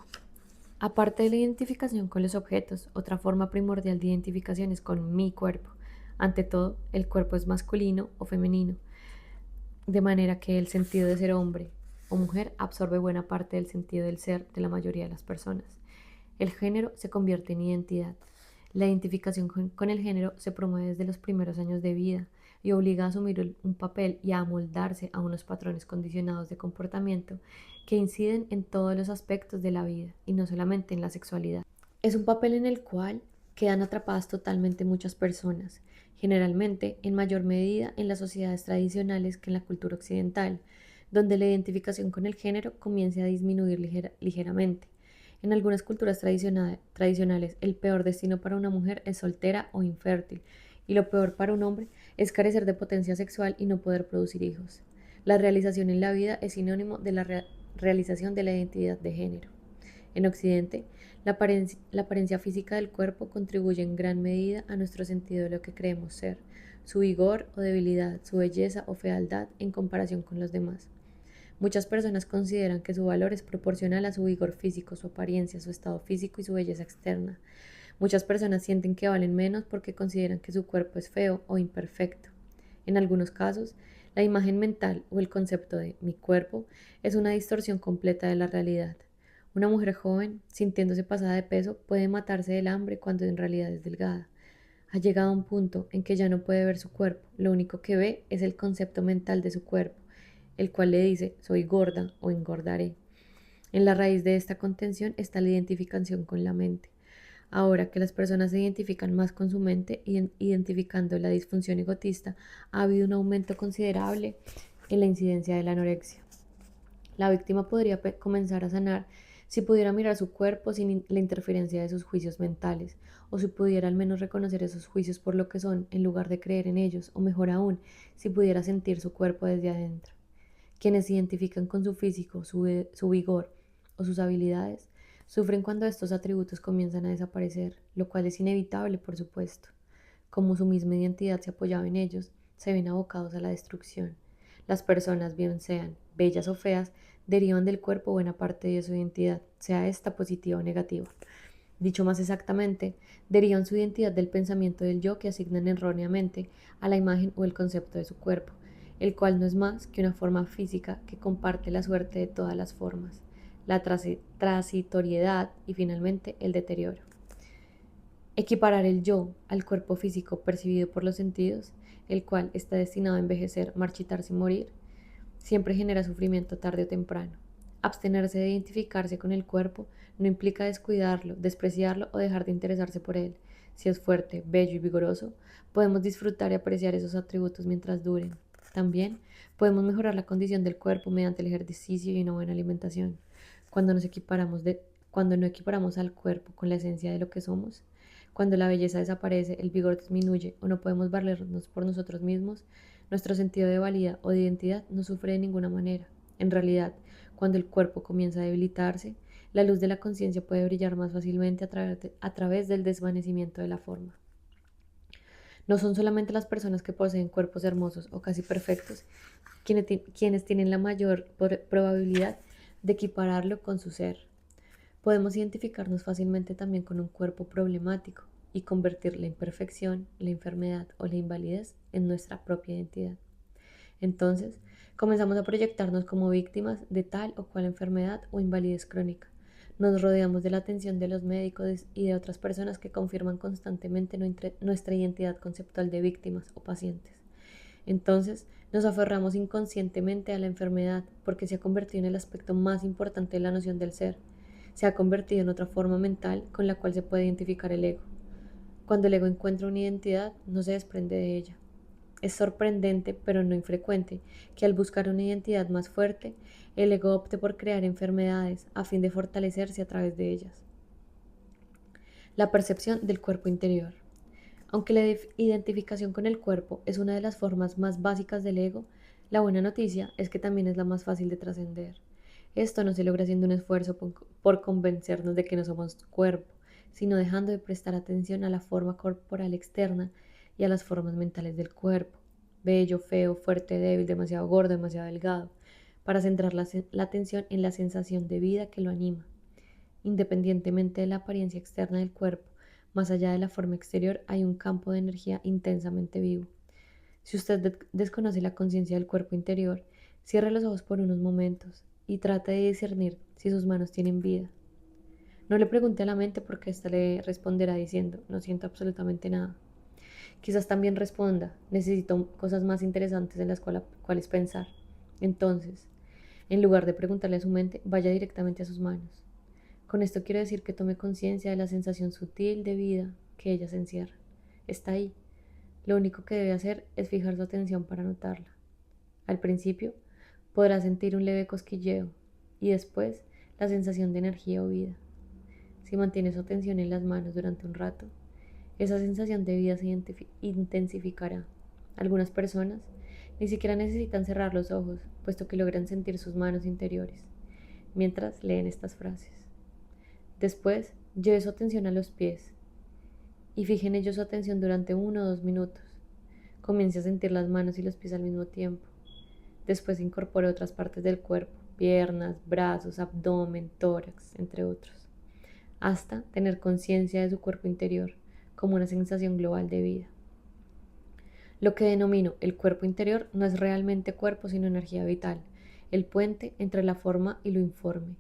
Aparte de la identificación con los objetos, otra forma primordial de identificación es con mi cuerpo. Ante todo, el cuerpo es masculino o femenino, de manera que el sentido de ser hombre o mujer absorbe buena parte del sentido del ser de la mayoría de las personas. El género se convierte en identidad. La identificación con el género se promueve desde los primeros años de vida y obliga a asumir un papel y a amoldarse a unos patrones condicionados de comportamiento que inciden en todos los aspectos de la vida y no solamente en la sexualidad. Es un papel en el cual quedan atrapadas totalmente muchas personas, generalmente en mayor medida en las sociedades tradicionales que en la cultura occidental. donde la identificación con el género comience a disminuir ligeramente. En algunas culturas tradicionales, el peor destino para una mujer es soltera o infértil, y lo peor para un hombre es carecer de potencia sexual y no poder producir hijos. La realización en la vida es sinónimo de la realización de la identidad de género. En Occidente, la apariencia física del cuerpo contribuye en gran medida a nuestro sentido de lo que creemos ser, su vigor o debilidad, su belleza o fealdad en comparación con los demás. Muchas personas consideran que su valor es proporcional a su vigor físico, su apariencia, su estado físico y su belleza externa. Muchas personas sienten que valen menos porque consideran que su cuerpo es feo o imperfecto. En algunos casos, la imagen mental o el concepto de mi cuerpo es una distorsión completa de la realidad. Una mujer joven, sintiéndose pasada de peso, puede matarse del hambre cuando en realidad es delgada. Ha llegado a un punto en que ya no puede ver su cuerpo, lo único que ve es el concepto mental de su cuerpo, el cual le dice soy gorda o engordaré. En la raíz de esta contención está la identificación con la mente. Ahora que las personas se identifican más con su mente, identificando la disfunción egotista, ha habido un aumento considerable en la incidencia de la anorexia. La víctima podría comenzar a sanar si pudiera mirar su cuerpo sin la interferencia de sus juicios mentales, o si pudiera al menos reconocer esos juicios por lo que son, en lugar de creer en ellos, o mejor aún, si pudiera sentir su cuerpo desde adentro. Quienes se identifican con su físico, su vigor o sus habilidades, sufren cuando estos atributos comienzan a desaparecer, lo cual es inevitable, por supuesto. Como su misma identidad se apoyaba en ellos, se ven abocados a la destrucción. Las personas, bien sean bellas o feas, derivan del cuerpo buena parte de su identidad, sea esta positiva o negativa. Dicho más exactamente, derivan su identidad del pensamiento del yo que asignan erróneamente a la imagen o el concepto de su cuerpo, el cual no es más que una forma física que comparte la suerte de todas las formas, la transitoriedad y finalmente el deterioro. Equiparar el yo al cuerpo físico percibido por los sentidos, el cual está destinado a envejecer, marchitarse y morir, siempre genera sufrimiento tarde o temprano. Abstenerse de identificarse con el cuerpo no implica descuidarlo, despreciarlo o dejar de interesarse por él. Si es fuerte, bello y vigoroso, podemos disfrutar y apreciar esos atributos mientras duren. También podemos mejorar la condición del cuerpo mediante el ejercicio y una buena alimentación. Cuando cuando no equiparamos al cuerpo con la esencia de lo que somos, cuando la belleza desaparece, el vigor disminuye o no podemos valernos por nosotros mismos, nuestro sentido de valía o de identidad no sufre de ninguna manera. En realidad, cuando el cuerpo comienza a debilitarse, la luz de la conciencia puede brillar más fácilmente a través del desvanecimiento de la forma. No son solamente las personas que poseen cuerpos hermosos o casi perfectos quienes tienen la mayor probabilidad de equipararlo con su ser. Podemos identificarnos fácilmente también con un cuerpo problemático y convertir la imperfección, la enfermedad o la invalidez en nuestra propia identidad. Entonces, comenzamos a proyectarnos como víctimas de tal o cual enfermedad o invalidez crónica. Nos rodeamos de la atención de los médicos y de otras personas que confirman constantemente nuestra identidad conceptual de víctimas o pacientes. Entonces, nos aferramos inconscientemente a la enfermedad porque se ha convertido en el aspecto más importante de la noción del ser. Se ha convertido en otra forma mental con la cual se puede identificar el ego. Cuando el ego encuentra una identidad, no se desprende de ella. Es sorprendente, pero no infrecuente, que al buscar una identidad más fuerte, el ego opte por crear enfermedades a fin de fortalecerse a través de ellas. La percepción del cuerpo interior. Aunque la identificación con el cuerpo es una de las formas más básicas del ego, la buena noticia es que también es la más fácil de trascender. Esto no se logra haciendo un esfuerzo por convencernos de que no somos cuerpo, sino dejando de prestar atención a la forma corporal externa y a las formas mentales del cuerpo, bello, feo, fuerte, débil, demasiado gordo, demasiado delgado, para centrar la atención en la sensación de vida que lo anima. Independientemente de la apariencia externa del cuerpo, más allá de la forma exterior hay un campo de energía intensamente vivo. Si usted desconoce la conciencia del cuerpo interior, cierre los ojos por unos momentos y trate de discernir si sus manos tienen vida. No le pregunte a la mente porque ésta le responderá diciendo, no siento absolutamente nada. Quizás también responda, necesito cosas más interesantes en las cuales pensar. Entonces, en lugar de preguntarle a su mente, vaya directamente a sus manos. Con esto quiero decir que tome conciencia de la sensación sutil de vida que ellas encierran. Está ahí. Lo único que debe hacer es fijar su atención para notarla. Al principio, Podrás sentir un leve cosquilleo y después la sensación de energía o vida. Si mantienes tu atención en las manos durante un rato, esa sensación de vida se intensificará. Algunas personas ni siquiera necesitan cerrar los ojos, puesto que logran sentir sus manos interiores mientras leen estas frases. Después, lleve su atención a los pies y fije en ellos su atención durante 1 o 2 minutos. Comience a sentir las manos y los pies al mismo tiempo. Después incorpore otras partes del cuerpo, piernas, brazos, abdomen, tórax, entre otros, hasta tener conciencia de su cuerpo interior como una sensación global de vida. Lo que denomino el cuerpo interior no es realmente cuerpo, sino energía vital, el puente entre la forma y lo informe.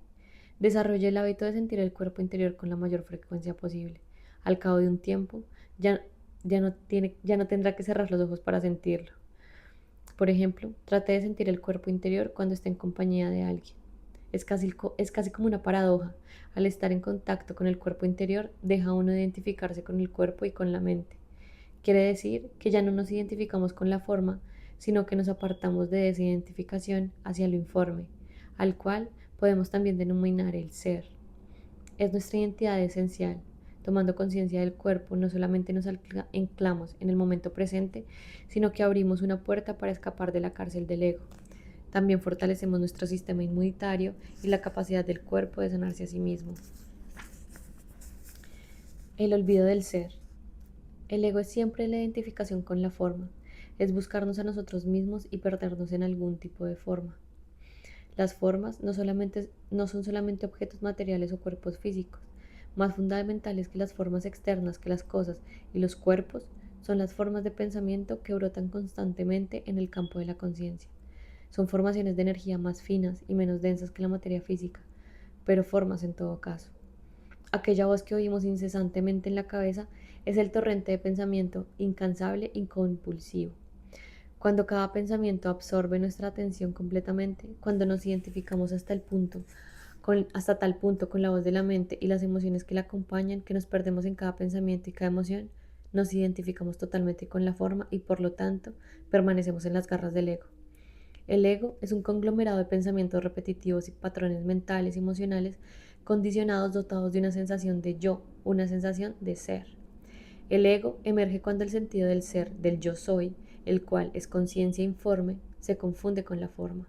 Desarrolle el hábito de sentir el cuerpo interior con la mayor frecuencia posible. Al cabo de un tiempo, ya no tendrá que cerrar los ojos para sentirlo. Por ejemplo, trate de sentir el cuerpo interior cuando esté en compañía de alguien. Es casi como una paradoja. Al estar en contacto con el cuerpo interior, deja uno de identificarse con el cuerpo y con la mente. Quiere decir que ya no nos identificamos con la forma, sino que nos apartamos de esa identificación hacia lo informe, al cual podemos también denominar el ser. Es nuestra identidad esencial. Tomando conciencia del cuerpo, no solamente nos anclamos en el momento presente, sino que abrimos una puerta para escapar de la cárcel del ego. También fortalecemos nuestro sistema inmunitario y la capacidad del cuerpo de sanarse a sí mismo. El olvido del ser. El ego es siempre la identificación con la forma, es buscarnos a nosotros mismos y perdernos en algún tipo de forma. Las formas no son solamente objetos materiales o cuerpos físicos. Más fundamentales que las formas externas, que las cosas y los cuerpos, son las formas de pensamiento que brotan constantemente en el campo de la conciencia. Son formaciones de energía más finas y menos densas que la materia física, pero formas en todo caso. Aquella voz que oímos incesantemente en la cabeza es el torrente de pensamiento incansable y compulsivo. Cuando cada pensamiento absorbe nuestra atención completamente, cuando nos identificamos hasta tal punto con la voz de la mente y las emociones que la acompañan, que nos perdemos en cada pensamiento y cada emoción, nos identificamos totalmente con la forma y por lo tanto permanecemos en las garras del ego. El ego es un conglomerado de pensamientos repetitivos y patrones mentales y emocionales condicionados dotados de una sensación de yo, una sensación de ser. El ego emerge cuando el sentido del ser, del yo soy, el cual es conciencia informe, se confunde con la forma.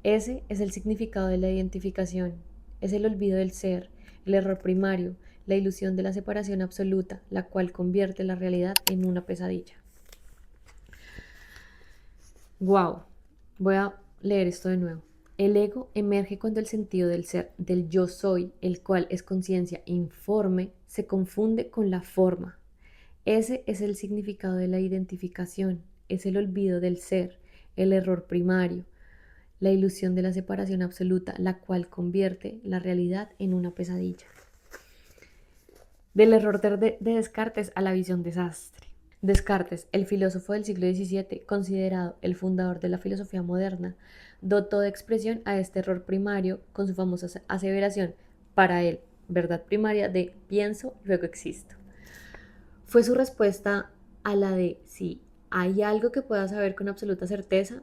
Ese es el significado de la identificación, es el olvido del ser, el error primario, la ilusión de la separación absoluta, la cual convierte la realidad en una pesadilla. Wow, voy a leer esto de nuevo. El ego emerge cuando el sentido del ser, del yo soy, el cual es conciencia informe, se confunde con la forma. Ese es el significado de la identificación, es el olvido del ser, el error primario, la ilusión de la separación absoluta, la cual convierte la realidad en una pesadilla. Del error de Descartes a la visión desastre. Descartes, el filósofo del siglo XVII, considerado el fundador de la filosofía moderna, dotó de expresión a este error primario con su famosa aseveración, para él, verdad primaria de pienso, luego existo. Fue su respuesta a la de si hay algo que pueda saber con absoluta certeza.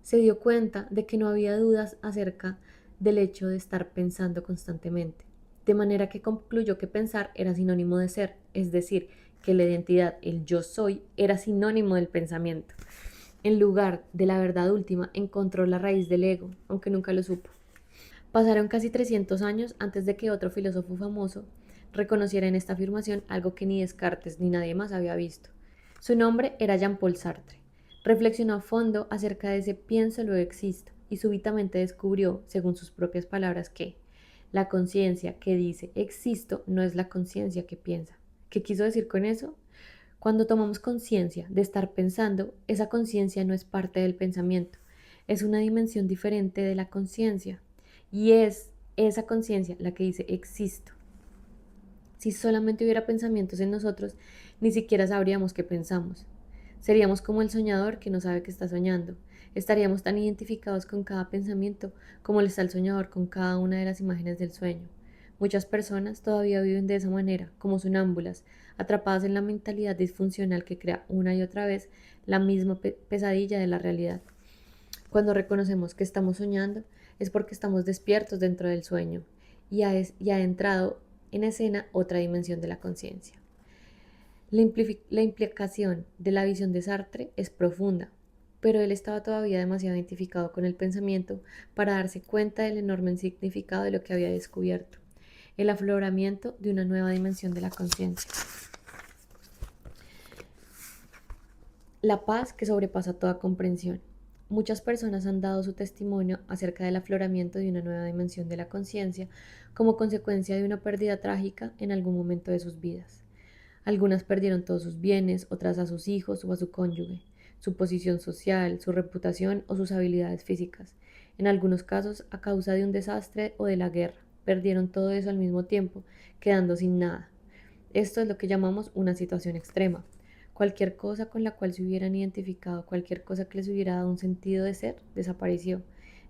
Se dio cuenta de que no había dudas acerca del hecho de estar pensando constantemente, de manera que concluyó que pensar era sinónimo de ser, es decir, que la identidad, el yo soy, era sinónimo del pensamiento. En lugar de la verdad última, encontró la raíz del ego, aunque nunca lo supo. Pasaron casi 300 años antes de que otro filósofo famoso reconociera en esta afirmación algo que ni Descartes ni nadie más había visto. Su nombre era Jean-Paul Sartre. Reflexionó a fondo acerca de ese pienso luego existo y súbitamente descubrió, según sus propias palabras, que la conciencia que dice existo no es la conciencia que piensa. ¿Qué quiso decir con eso? Cuando tomamos conciencia de estar pensando, esa conciencia no es parte del pensamiento, es una dimensión diferente de la conciencia y es esa conciencia la que dice existo. Si solamente hubiera pensamientos en nosotros, ni siquiera sabríamos qué pensamos. Seríamos como el soñador que no sabe que está soñando. Estaríamos tan identificados con cada pensamiento como lo está el soñador con cada una de las imágenes del sueño. Muchas personas todavía viven de esa manera, como sonámbulas, atrapadas en la mentalidad disfuncional que crea una y otra vez la misma pesadilla de la realidad. Cuando reconocemos que estamos soñando, es porque estamos despiertos dentro del sueño y ha entrado en escena otra dimensión de la conciencia. La implicación de la visión de Sartre es profunda, pero él estaba todavía demasiado identificado con el pensamiento para darse cuenta del enorme significado de lo que había descubierto, el afloramiento de una nueva dimensión de la conciencia. La paz que sobrepasa toda comprensión. Muchas personas han dado su testimonio acerca del afloramiento de una nueva dimensión de la conciencia como consecuencia de una pérdida trágica en algún momento de sus vidas. Algunas perdieron todos sus bienes, otras a sus hijos o a su cónyuge, su posición social, su reputación o sus habilidades físicas. En algunos casos, a causa de un desastre o de la guerra, perdieron todo eso al mismo tiempo, quedando sin nada. Esto es lo que llamamos una situación extrema. Cualquier cosa con la cual se hubieran identificado, cualquier cosa que les hubiera dado un sentido de ser, desapareció.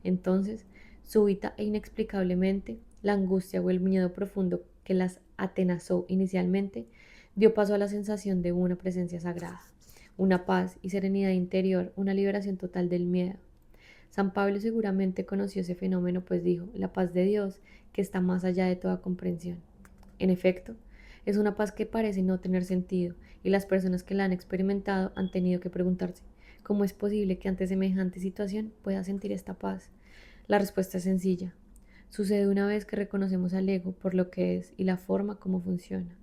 Entonces, súbita e inexplicablemente, la angustia o el miedo profundo que las atenazó inicialmente dio paso a la sensación de una presencia sagrada, una paz y serenidad interior, una liberación total del miedo. San Pablo seguramente conoció ese fenómeno, pues dijo, la paz de Dios que está más allá de toda comprensión. En efecto, es una paz que parece no tener sentido, y las personas que la han experimentado han tenido que preguntarse, ¿cómo es posible que ante semejante situación pueda sentir esta paz? La respuesta es sencilla. Sucede una vez que reconocemos al ego por lo que es y la forma como funciona.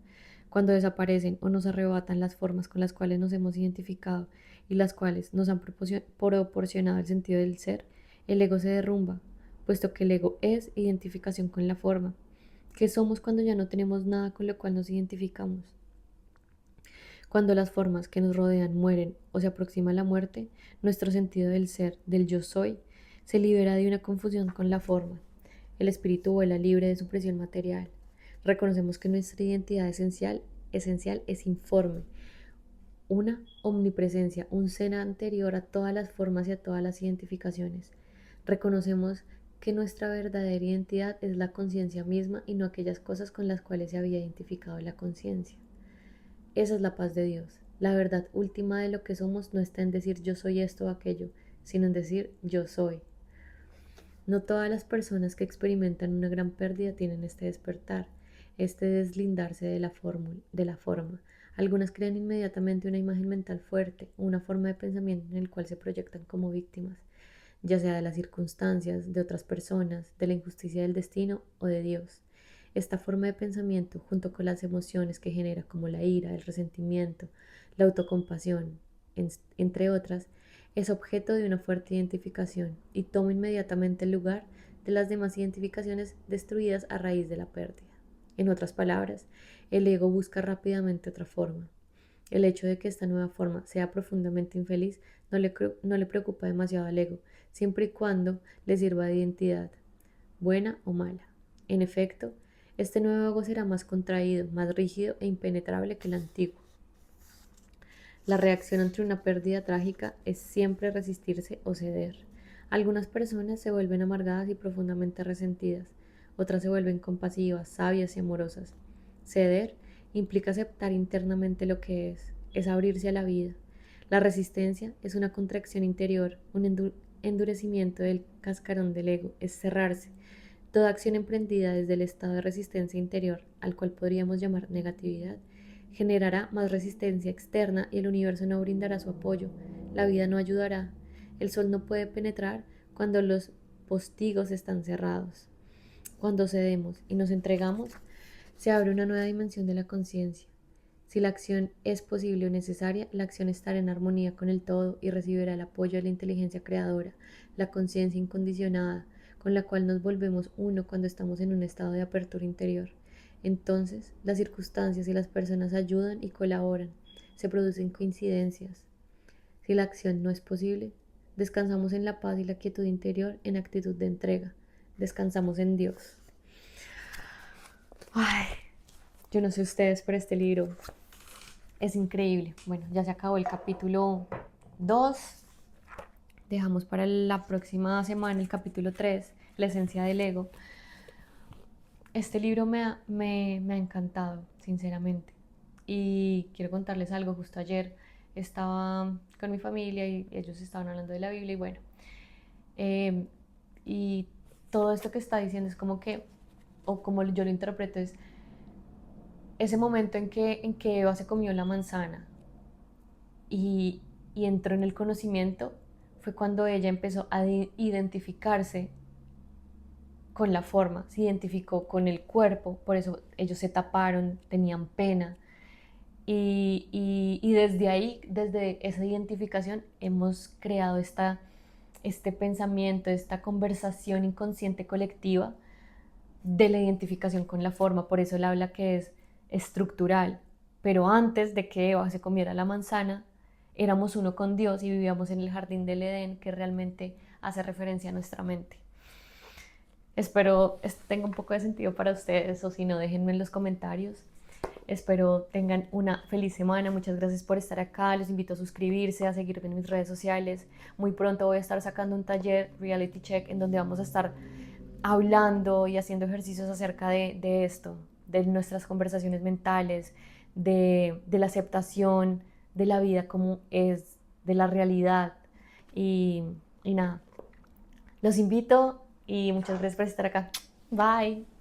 Cuando desaparecen o nos arrebatan las formas con las cuales nos hemos identificado y las cuales nos han proporcionado el sentido del ser, el ego se derrumba, puesto que el ego es identificación con la forma. ¿Qué somos cuando ya no tenemos nada con lo cual nos identificamos? Cuando las formas que nos rodean mueren o se aproxima la muerte, nuestro sentido del ser, del yo soy, se libera de una confusión con la forma. El espíritu vuela libre de su presión material. Reconocemos que nuestra identidad esencial es informe, una omnipresencia, un ser anterior a todas las formas y a todas las identificaciones. Reconocemos que nuestra verdadera identidad es la conciencia misma y no aquellas cosas con las cuales se había identificado la conciencia. Esa es la paz de Dios. La verdad última de lo que somos no está en decir yo soy esto o aquello, sino en decir yo soy. No todas las personas que experimentan una gran pérdida tienen este despertar, este deslindarse de la forma. Algunas crean inmediatamente una imagen mental fuerte, una forma de pensamiento en el cual se proyectan como víctimas, ya sea de las circunstancias, de otras personas, de la injusticia del destino o de Dios. Esta forma de pensamiento, junto con las emociones que genera como la ira, el resentimiento, la autocompasión, entre otras, es objeto de una fuerte identificación y toma inmediatamente el lugar de las demás identificaciones destruidas a raíz de la pérdida. En otras palabras, el ego busca rápidamente otra forma. El hecho de que esta nueva forma sea profundamente infeliz no le preocupa demasiado al ego, siempre y cuando le sirva de identidad, buena o mala. En efecto, este nuevo ego será más contraído, más rígido e impenetrable que el antiguo. La reacción ante una pérdida trágica es siempre resistirse o ceder. Algunas personas se vuelven amargadas y profundamente resentidas, otras se vuelven compasivas, sabias y amorosas. Ceder implica aceptar internamente lo que es abrirse a la vida. La resistencia es una contracción interior, un endurecimiento del cascarón del ego, es cerrarse. Toda acción emprendida desde el estado de resistencia interior, al cual podríamos llamar negatividad, generará más resistencia externa y el universo no brindará su apoyo. La vida no ayudará. El sol no puede penetrar cuando los postigos están cerrados. Cuando cedemos y nos entregamos, se abre una nueva dimensión de la conciencia. Si la acción es posible o necesaria, la acción estará en armonía con el todo y recibirá el apoyo de la inteligencia creadora, la conciencia incondicionada, con la cual nos volvemos uno cuando estamos en un estado de apertura interior. Entonces, las circunstancias y las personas ayudan y colaboran, se producen coincidencias. Si la acción no es posible, descansamos en la paz y la quietud interior en actitud de entrega. Descansamos en Dios. Ay, yo no sé ustedes, pero este libro es increíble. Bueno, ya se acabó el capítulo 2. Dejamos para la próxima semana el capítulo 3, la esencia del ego. Este libro me ha encantado, sinceramente. Y quiero contarles algo. Justo ayer estaba con mi familia y ellos estaban hablando de la Biblia y bueno, Eh, y todo esto que está diciendo es como que, o como yo lo interpreto, es ese momento en que Eva se comió la manzana y, y entró en el conocimiento, fue cuando ella empezó a identificarse con la forma, se identificó con el cuerpo, por eso ellos se taparon, tenían pena. Y desde ahí, desde esa identificación, hemos creado este pensamiento, esta conversación inconsciente colectiva de la identificación con la forma. Por eso él habla que es estructural. Pero antes de que Eva se comiera la manzana, éramos uno con Dios y vivíamos en el jardín del Edén, que realmente hace referencia a nuestra mente. Espero esto tenga un poco de sentido para ustedes, o si no, déjenme en los comentarios. Espero tengan una feliz semana. Muchas gracias por estar acá. Les invito a suscribirse, a seguirme en mis redes sociales. Muy pronto voy a estar sacando un taller, Reality Check, en donde vamos a estar hablando y haciendo ejercicios acerca de esto, de nuestras conversaciones mentales, de la aceptación de la vida como es, de la realidad. Y, y nada, los invito y muchas gracias por estar acá. Bye.